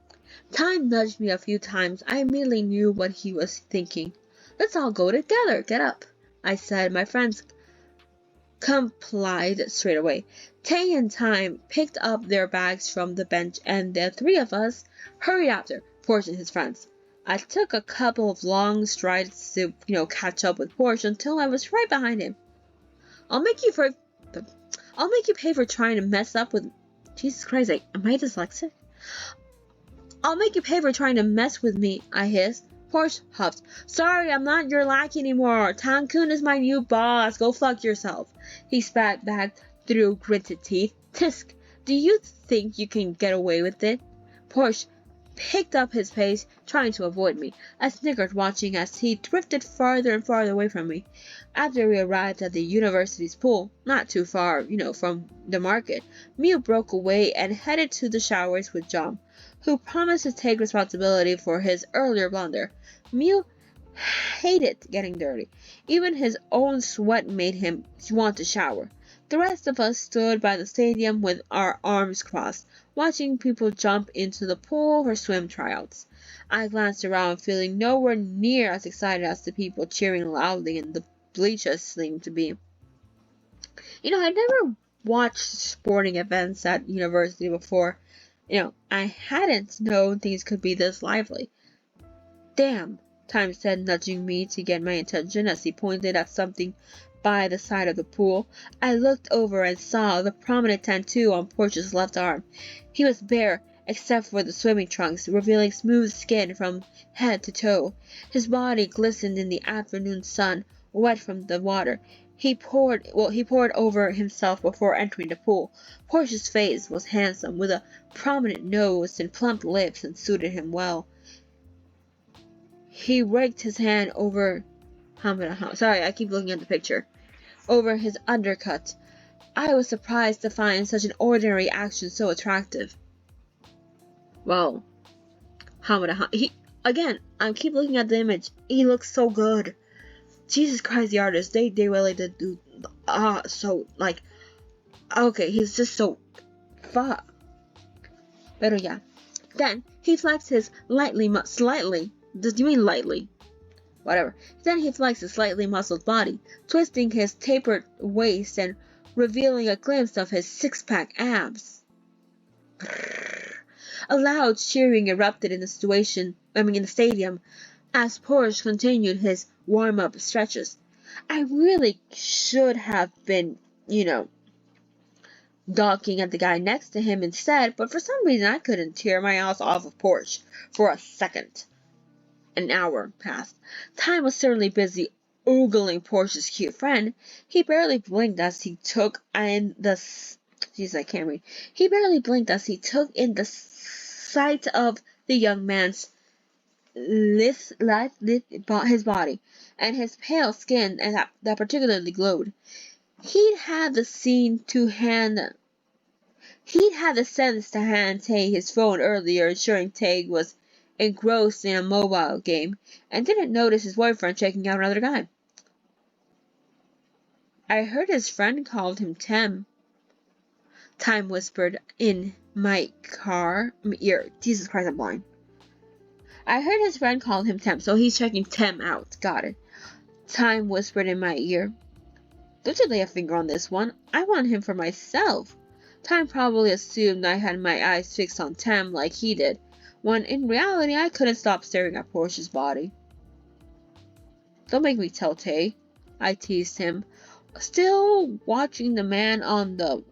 Time nudged me a few times. I immediately knew what he was thinking. Let's all go together. Get up, I said. My friends complied straight away. Tay and Time picked up their bags from the bench, and the three of us hurried after Porsche and his friends. I took a couple of long strides to, catch up with Porsche until I was right behind him. I'll make you pay for trying to mess up with. Jesus Christ, am I dyslexic? I'll make you pay for trying to mess with me, I hissed. Porsche huffed. Sorry, I'm not your lackey anymore. Tankhun is my new boss. Go fuck yourself. He spat back through gritted teeth. Tisk, do you think you can get away with it? Porsche picked up his pace, trying to avoid me. I snickered, watching as he drifted farther and farther away from me. After we arrived at the university's pool, not too far, from the market, Mew broke away and headed to the showers with John, who promised to take responsibility for his earlier blunder. Mew hated getting dirty. Even his own sweat made him want to shower. The rest of us stood by the stadium with our arms crossed, watching people jump into the pool for swim tryouts. I glanced around, feeling nowhere near as excited as the people cheering loudly in the bleachers seemed to be. I never watched sporting events at university before. I hadn't known things could be this lively. Damn, Time said, nudging me to get my attention as he pointed at something by the side of the pool. I looked over and saw the prominent tattoo on Porsche's left arm. He was bare, except for the swimming trunks, revealing smooth skin from head to toe. His body glistened in the afternoon sun, wet from the water. He poured over himself before entering the pool. Porsche's face was handsome, with a prominent nose and plump lips, and suited him well. He raked his hand over sorry, I keep looking at the picture. Over his undercut. I was surprised to find such an ordinary action so attractive. Well, Again, I keep looking at the image. He looks so good. Jesus Christ, the artist, they really did do, so, like, okay, he's just so, fuck. But yeah. Then, he flexed his slightly, does you mean lightly? Whatever. Then he flexed his slightly muscled body, twisting his tapered waist and revealing a glimpse of his six-pack abs. A loud cheering erupted in the stadium, as Porsche continued his warm-up stretches. I really should have been, gawking at the guy next to him instead, but for some reason I couldn't tear my ass off of Porsche for a second. An hour passed. Time was certainly busy ogling Porsche's cute friend. He barely blinked as he took in the sight of the young man's his body and his pale skin that particularly glowed. He'd had the sense to hand Tay his phone earlier, ensuring Tay was engrossed in a mobile game, and didn't notice his boyfriend checking out another guy. I heard his friend called him Tim. Time whispered in my ear. Jesus Christ, I'm blind. I heard his friend call him Tim, so he's checking Tim out. Got it. Time whispered in my ear. Don't you lay a finger on this one. I want him for myself. Time probably assumed I had my eyes fixed on Tim like he did, when in reality I couldn't stop staring at Porsche's body. Don't make me tell Tay, I teased him, still watching the man on the,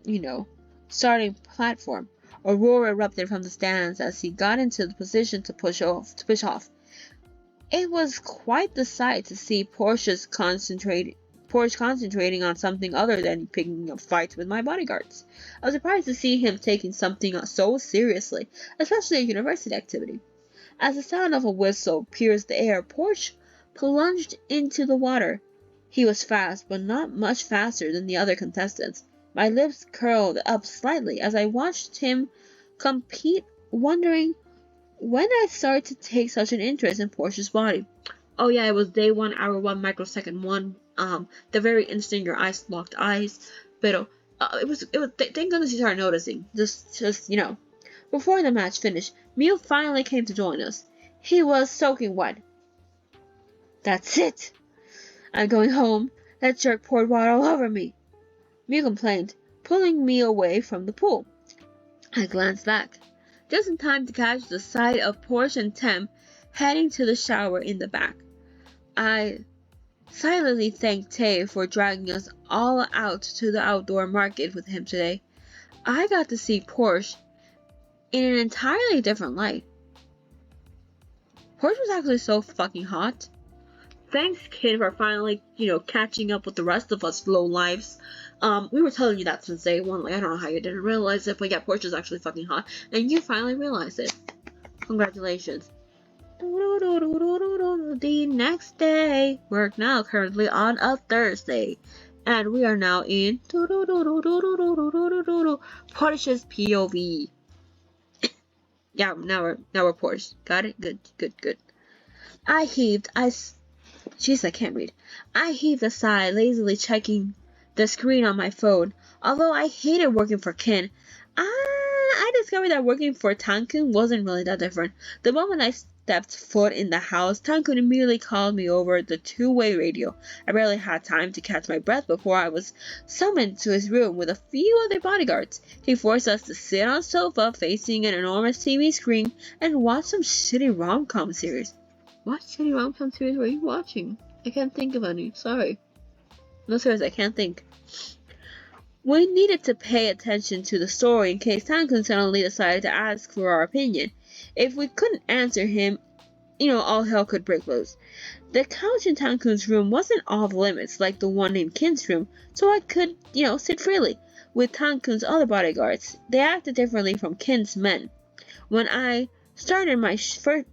starting platform. A roar erupted from the stands as he got into the position to push off. It was quite the sight to see Porsche concentrating on something other than picking up fights with my bodyguards. I was surprised to see him taking something so seriously, especially a university activity. As the sound of a whistle pierced the air, Porsche plunged into the water. He was fast, but not much faster than the other contestants. My lips curled up slightly as I watched him compete, wondering when I started to take such an interest in Porsche's body. Oh yeah, it was day 1, hour 1, microsecond 1. The very instant your eyes locked eyes. But it was. Thank goodness he started noticing. Just Before the match finished, Mew finally came to join us. He was soaking wet. That's it. I'm going home. That jerk poured water all over me. Mew complained, pulling me away from the pool. I glanced back, just in time to catch the sight of Porsche and Tim heading to the shower in the back. I silently thanked Tay for dragging us all out to the outdoor market with him today. I got to see Porsche in an entirely different light. Porsche was actually so fucking hot. Thanks, kid, for finally, catching up with the rest of us low lives. We were telling you that since day 1. Like, I don't know how you didn't realize it, but yeah, Porsche is actually fucking hot, and you finally realized it. Congratulations. The next day. We're now currently on a Thursday, and we are now in Porsche's POV. Yeah, now we're Porsche. Got it? Good. I heaved a sigh, lazily checking the screen on my phone. Although I hated working for Kin, I discovered that working for Tankhun wasn't really that different. The moment I stepped foot in the house, Tankhun immediately called me over the two-way radio. I barely had time to catch my breath before I was summoned to his room with a few other bodyguards. He forced us to sit on a sofa facing an enormous TV screen and watch some shitty rom-com series. What shitty rom-com series were you watching? I can't think of any. Sorry. No, seriously, I can't think. We needed to pay attention to the story in case Tankhun suddenly decided to ask for our opinion. If we couldn't answer him, all hell could break loose. The couch in Tankhun's room wasn't off limits like the one in Kin's room, so I could, sit freely with Tankhun's other bodyguards. They acted differently from Kin's men. When I started my first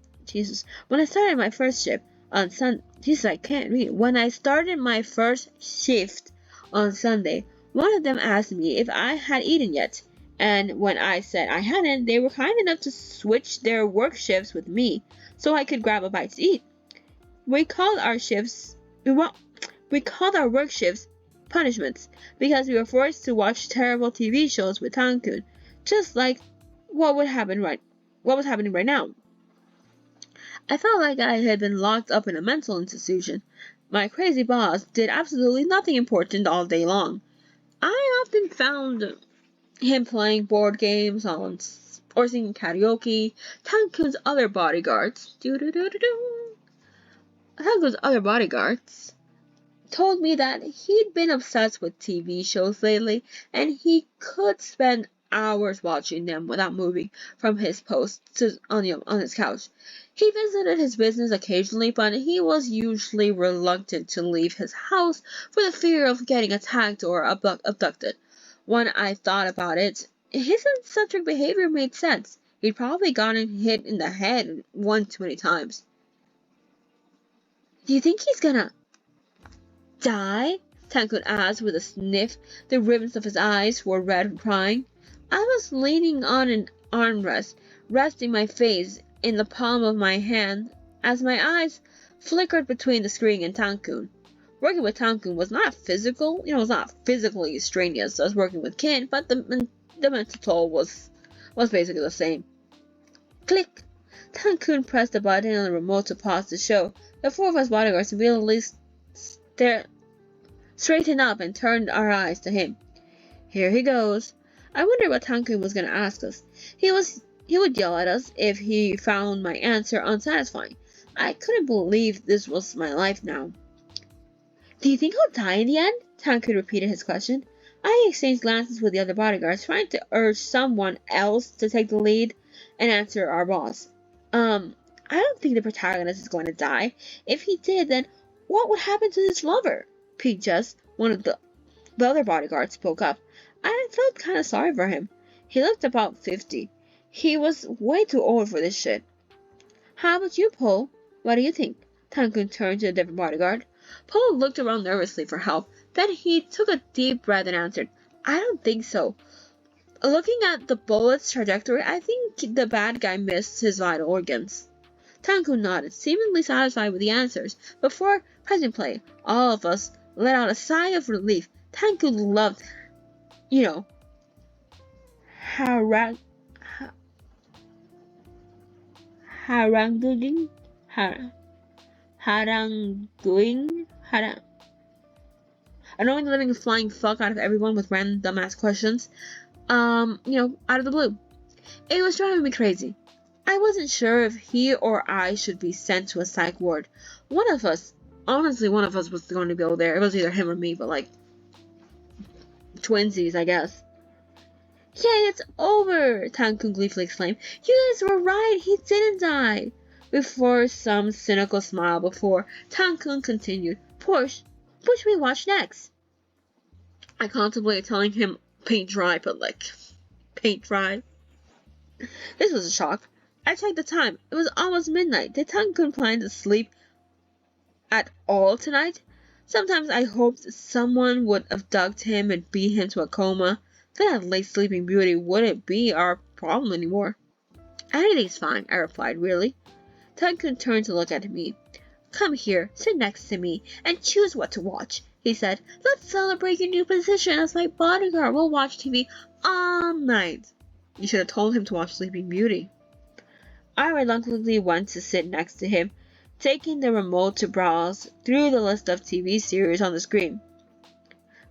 shift on Sunday, one of them asked me if I had eaten yet, And when I said I hadn't, they were kind enough to switch their work shifts with me so I could grab a bite to eat. We called our work shifts punishments because we were forced to watch terrible TV shows with Tankhun, just like what was happening right now. I felt like I had been locked up in a mental institution. My crazy boss did absolutely nothing important all day long. I often found him playing board games or singing karaoke. Tankhun's other bodyguards told me that he'd been obsessed with TV shows lately, and he could spend hours watching them without moving from his post on his couch. He visited his business occasionally, but he was usually reluctant to leave his house for the fear of getting attacked or abducted. When I thought about it, his eccentric behavior made sense. He'd probably gotten hit in the head one too many times. Do you think he's gonna die? Tankhun asked with a sniff. The ribbons of his eyes were red from crying. I was leaning on an armrest, resting my face in the palm of my hand as my eyes flickered between the screen and Tankhun. Working with Tankhun was not physically strenuous as working with Kinn, but the mental toll was basically the same. Click! Tankhun pressed the button on the remote to pause the show. The four of us bodyguards immediately straightened up and turned our eyes to him. Here he goes. I wondered what Tankhun was going to ask us. He would yell at us if he found my answer unsatisfying. I couldn't believe this was my life now. Do you think I'll die in the end? Tankhun repeated his question. I exchanged glances with the other bodyguards, trying to urge someone else to take the lead and answer our boss. I don't think the protagonist is going to die. If he did, then what would happen to his lover? Pete Just, one of the other bodyguards, spoke up. I felt kind of sorry for him. He looked about 50. He was way too old for this shit. How about you, Paul? What do you think? Tankhun turned to a different bodyguard. Paul looked around nervously for help. Then he took a deep breath and answered, I don't think so. Looking at the bullet's trajectory, I think the bad guy missed his vital organs. Tankhun nodded, seemingly satisfied with the answers. Before pressing play, all of us let out a sigh of relief. Tankhun loved, annoying the living flying fuck out of everyone with random dumbass questions, out of the blue. It was driving me crazy. I wasn't sure if he or I should be sent to a psych ward. One of us was going to go there. It was either him or me, but twinsies, I guess. Yay, it's over! Tankhun gleefully exclaimed. You guys were right, he didn't die! Before some cynical smile before Tankhun continued. Porsche, what should we watch next? I contemplated telling him paint dry, but paint dry? This was a shock. I checked the time. It was almost midnight. Did Tankhun plan to sleep at all tonight? Sometimes I hoped someone would abduct him and beat him to a coma. Then at least Sleeping Beauty wouldn't be our problem anymore. Anything's fine, I replied, really. Tankhun turned to look at me. Come here, sit next to me, and choose what to watch, he said. Let's celebrate your new position as my bodyguard. We'll watch TV all night. You should have told him to watch Sleeping Beauty. I reluctantly went to sit next to him, taking the remote to browse through the list of TV series on the screen.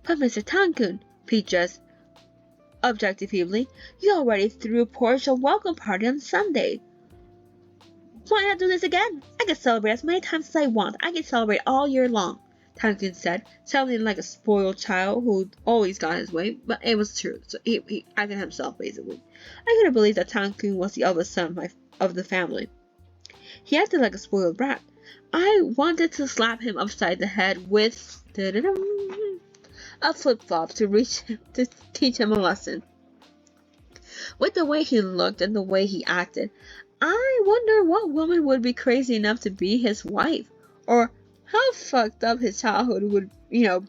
But Mr. Tankhun, Pete just objected feebly, you already threw Porsche a welcome party on Sunday. Why not do this again? I can celebrate as many times as I want. I can celebrate all year long, Tankhun said, sounding like a spoiled child who always got his way, but it was true, so he acted himself, basically. I couldn't believe that Tankhun was the eldest son of the family. He acted like a spoiled brat. I wanted to slap him upside the head with a flip-flop to teach him a lesson. With the way he looked and the way he acted, I wonder what woman would be crazy enough to be his wife, or how fucked up his childhood would,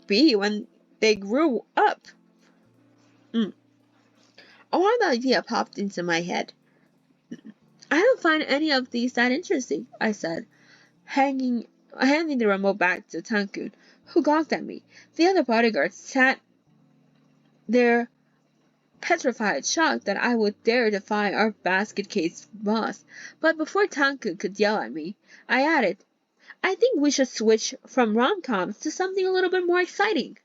be when they grew up. A wild idea popped into my head. I don't find any of these that interesting, I said, handing the remote back to Tankhun, who gawked at me. The other bodyguards sat there petrified, shocked that I would dare defy our basket case boss. But before Tankhun could yell at me, I added, I think we should switch from rom-coms to something a little bit more exciting.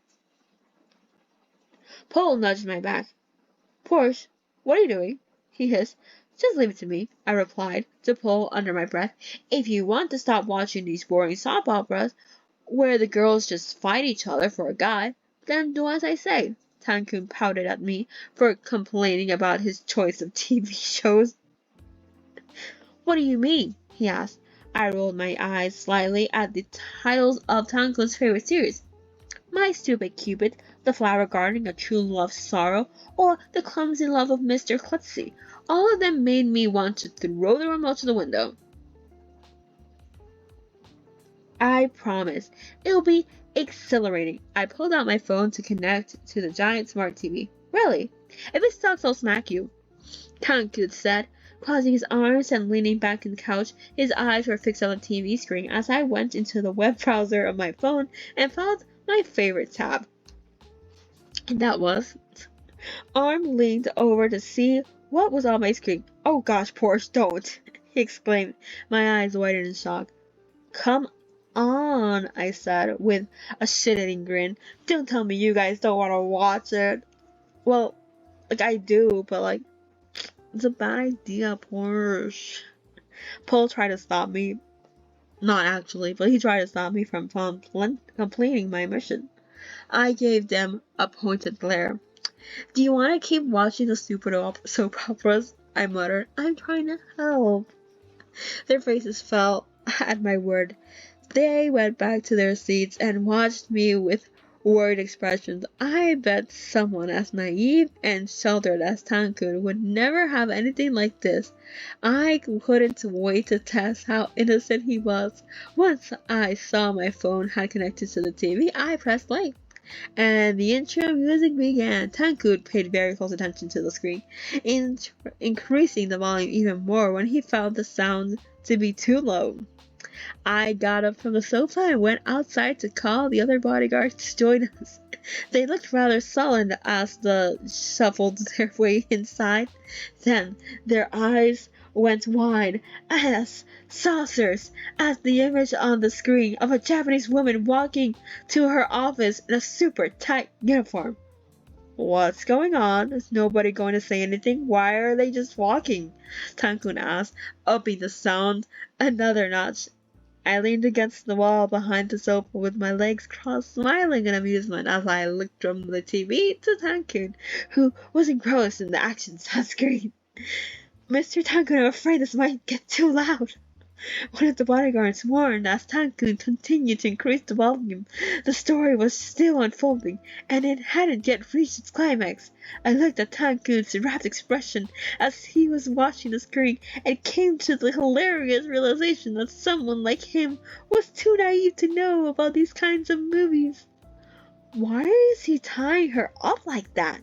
Paul nudged my back. Porsche, what are you doing? He hissed. Just leave it to me, I replied, to Paul under my breath. If you want to stop watching these boring soap operas, where the girls just fight each other for a guy, then do as I say. Tankhun pouted at me for complaining about his choice of TV shows. What do you mean? He asked. I rolled my eyes slightly at the titles of Tankhun's favorite series. My Stupid Cupid, The Flower Garden, A True Love's Sorrow, or The Clumsy Love of Mr. Klutzy. All of them made me want to throw the remote to the window. I promise, it'll be exhilarating. I pulled out my phone to connect to the giant smart TV. Really? If it sucks, I'll smack you, Tankhun said, crossing his arms and leaning back in the couch. His eyes were fixed on the TV screen as I went into the web browser of my phone and found my favorite tab. And that was... Arm leaned over to see what was on my screen. Oh gosh, Porsche, don't, he exclaimed, my eyes wide in shock. Come on, I said with a shit-eating grin. Don't tell me you guys don't want to watch it. Well, I do, but it's a bad idea, Porsche. Paul tried to stop me. Not actually, but he tried to stop me from completing my mission. I gave them a pointed glare. Do you want to keep watching the stupid soap operas? I muttered. I'm trying to help. Their faces fell at my word. They went back to their seats and watched me with worried expressions. I bet someone as naive and sheltered as Tankhun would never have anything like this. I couldn't wait to test how innocent he was. Once I saw my phone had connected to the TV, I pressed play. And the intro music began. Tankhun paid very close attention to the screen, increasing the volume even more when he found the sound to be too low. I got up from the sofa and went outside to call the other bodyguards to join us. They looked rather sullen as they shuffled their way inside. Then their eyes went wide as saucers as the image on the screen of a Japanese woman walking to her office in a super tight uniform. What's going on? Is nobody going to say anything? Why are they just walking? Tankhun asked, upping the sound another notch. I leaned against the wall behind the sofa with my legs crossed, smiling in amusement as I looked from the TV to Tankhun, who was engrossed in the action on screen. Mr. Tankhun, I'm afraid this might get too loud. One of the bodyguards warned as Tankhun continued to increase the volume. The story was still unfolding, and it hadn't yet reached its climax. I looked at Tankhun's rapt expression as he was watching the screen and came to the hilarious realization that someone like him was too naive to know about these kinds of movies. Why is he tying her up like that?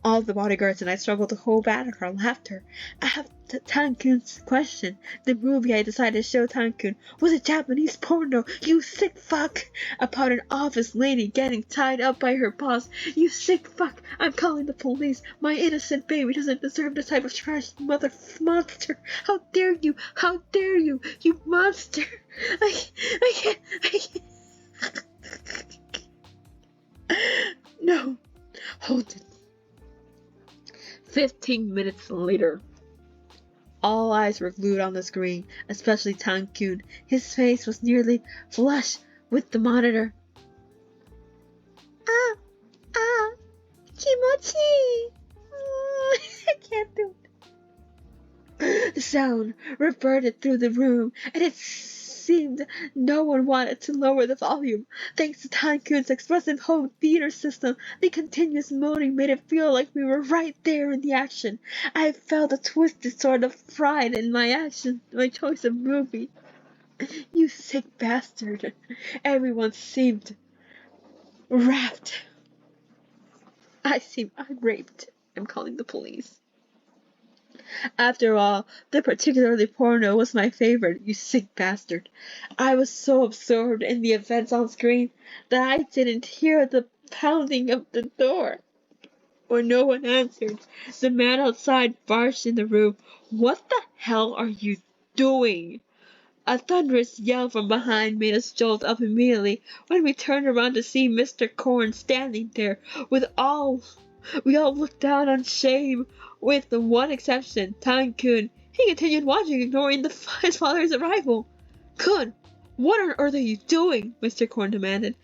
All the bodyguards and I struggled to hold back our laughter. After Tankhun's question, the movie I decided to show Tankhun was a Japanese porno. You sick fuck! About an office lady getting tied up by her boss. You sick fuck! I'm calling the police. My innocent baby doesn't deserve this type of trash monster. How dare you! How dare you! You monster! I can't. No. Hold it. 15 minutes later. All eyes were glued on the screen, especially Tankhun. His face was nearly flush with the monitor. Kimochi! I can't do it. The sound reverted through the room, and it seemed no one wanted to lower the volume. Thanks to Tankhun's expressive home theater system, the continuous moaning made it feel like we were right there in the action. I felt a twisted sort of pride in my choice of movie. You sick bastard. Everyone seemed rapt. I seemed raped. I'm calling the police. After all, the particularly porno was my favorite, you sick bastard. I was so absorbed in the events on screen that I didn't hear the pounding of the door. When no one answered, the man outside barged in the room. What the hell are you doing? A thunderous yell from behind made us jolt up immediately when we turned around to see Mr. Corn standing there with we all looked down on shame, with the one exception, Tankhun. He continued watching, ignoring his father's arrival. Kun, what on earth are you doing? Mr. Corn demanded.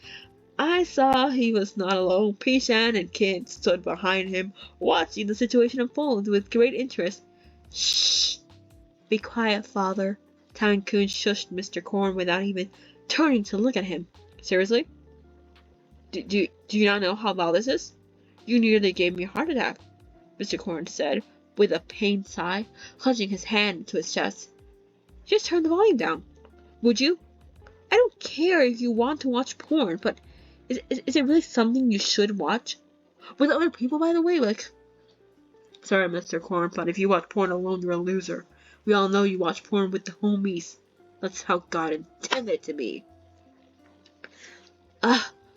I saw he was not alone. Pishan and Kin stood behind him, watching the situation unfold with great interest. Shh! Be quiet, father. Tankhun shushed Mr. Corn without even turning to look at him. Seriously? Do you not know how loud this is? You nearly gave me a heart attack, Mr. Corn said, with a pained sigh, clutching his hand to his chest. Just turn the volume down, would you? I don't care if you want to watch porn, but is it really something you should watch? With other people, by the way, like... Sorry, Mr. Corn, but if you watch porn alone, you're a loser. We all know you watch porn with the homies. That's how God intended it to be.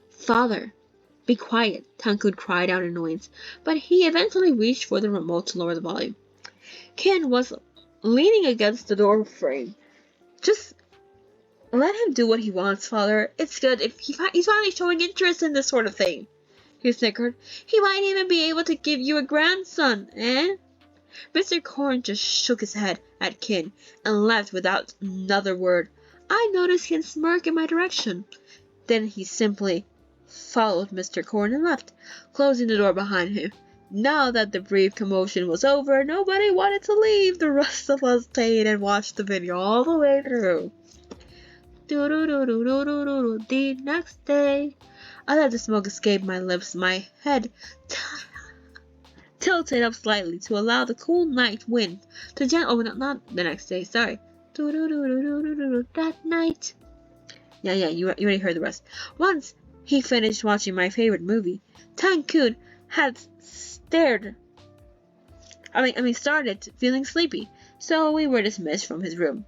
Father, be quiet, Tankhun cried out in annoyance, but he eventually reached for the remote to lower the volume. Ken was leaning against the door frame. Just let him do what he wants, father. It's good if he's finally showing interest in this sort of thing, he snickered. He might even be able to give you a grandson, eh? Mr. Corn just shook his head at Kin and left without another word. I noticed him smirk in my direction. Then he simply followed Mr. Corn and left, closing the door behind him. Now that the brief commotion was over, nobody wanted to leave. The rest of us stayed and watched the video all the way through. The next day, I let the smoke escape my lips. My head tilted up slightly to allow the cool night wind to not the next day, sorry. That night. Yeah, you already heard the rest. Once he finished watching my favorite movie, Tankhun had started feeling sleepy, so we were dismissed from his room.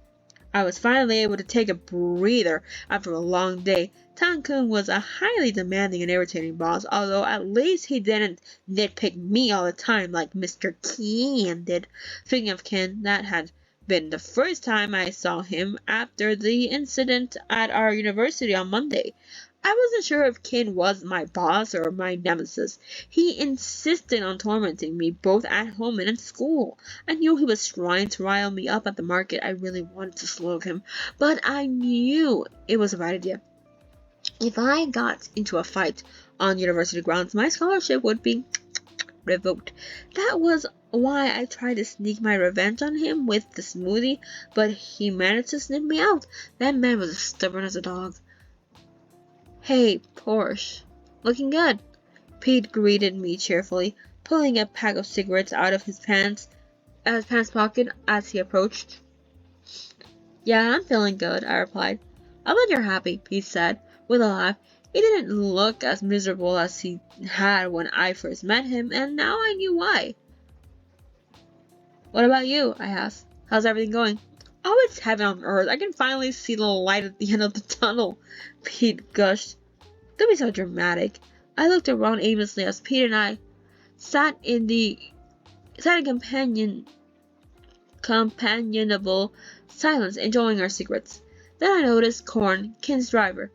I was finally able to take a breather after a long day. Tankhun was a highly demanding and irritating boss, although at least he didn't nitpick me all the time like Mr. Ken did. Speaking of Ken, that had been the first time I saw him after the incident at our university on Monday. I wasn't sure if Ken was my boss or my nemesis. He insisted on tormenting me both at home and in school. I knew he was trying to rile me up at the market. I really wanted to slug him, but I knew it was a bad idea. If I got into a fight on university grounds, my scholarship would be revoked. That was why I tried to sneak my revenge on him with the smoothie, but he managed to sniff me out. That man was as stubborn as a dog. Hey, Porsche. Looking good. Pete greeted me cheerfully, pulling a pack of cigarettes out of his pants pocket as he approached. Yeah, I'm feeling good, I replied. I'm glad you're happy, Pete said, with a laugh. He didn't look as miserable as he had when I first met him, and now I knew why. What about you? I asked. How's everything going? Oh, it's heaven on earth. I can finally see the light at the end of the tunnel, Pete gushed. Don't be so dramatic. I looked around aimlessly as Pete and I sat in companionable silence, enjoying our cigarettes. Then I noticed Corn, Ken's driver,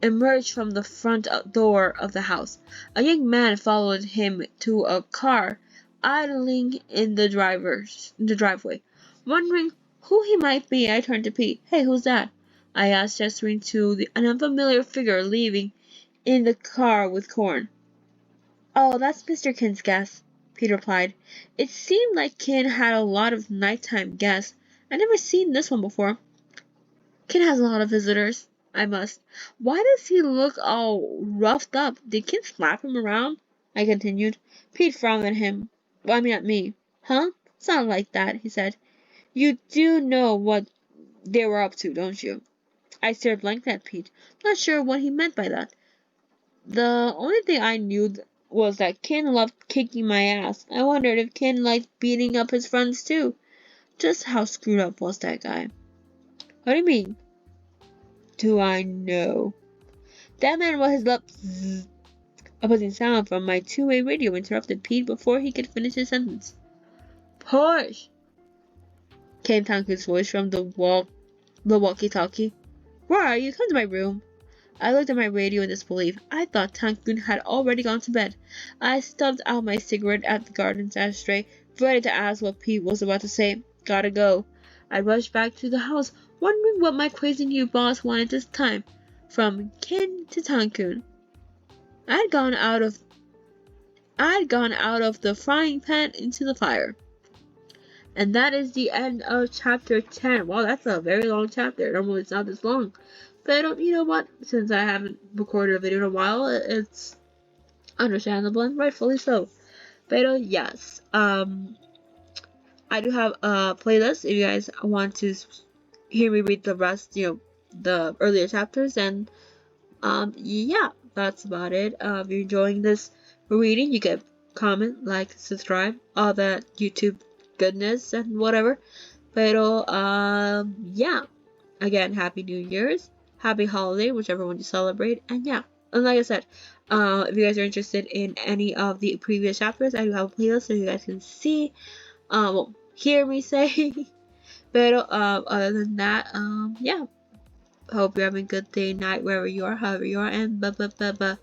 emerge from the front door of the house. A young man followed him to a car idling in the driveway. Wondering who he might be, I turned to Pete. Hey, who's that? I asked, gesturing to an unfamiliar figure leaving in the car with Corn. Oh, that's Mr. Ken's guest, Pete replied. It seemed like Ken had a lot of nighttime guests. I'd never seen this one before. Ken has a lot of visitors, I must. Why does he look all roughed up? Did Ken slap him around? I continued. Pete frowned at him. Well, I mean at me. Huh? It's not like that, he said. You do know what they were up to, don't you? I stared blankly at Pete, not sure what he meant by that. The only thing I knew was that Ken loved kicking my ass. I wondered if Ken liked beating up his friends too. Just how screwed up was that guy? What do you mean? Do I know? That man was his lips. A buzzing sound from my two-way radio interrupted Pete before he could finish his sentence. Push! Came Tankhun's voice from the walkie-talkie. Where are you? Come to my room. I looked at my radio in disbelief. I thought Tankhun had already gone to bed. I stubbed out my cigarette at the garden's ashtray, ready to ask what Pete was about to say. Gotta go. I rushed back to the house, wondering what my crazy new boss wanted this time. From Ken to Tankhun. I'd gone out of the frying pan into the fire. And that is the end of chapter 10. Wow, that's a very long chapter. Normally it's not this long. But you know what? Since I haven't recorded a video in a while, it's understandable and rightfully so. But yes, I do have a playlist if you guys want to hear me read the rest, the earlier chapters. And yeah, that's about it. If you're enjoying this reading, you can comment, like, subscribe, all that YouTube goodness and whatever. But yeah, again, Happy New Year's. Happy holiday, whichever one you celebrate, and yeah. And like I said, if you guys are interested in any of the previous chapters, I do have a playlist so you guys can see, hear me say. But other than that, yeah. Hope you're having a good day, night, wherever you are, however you are, and bye.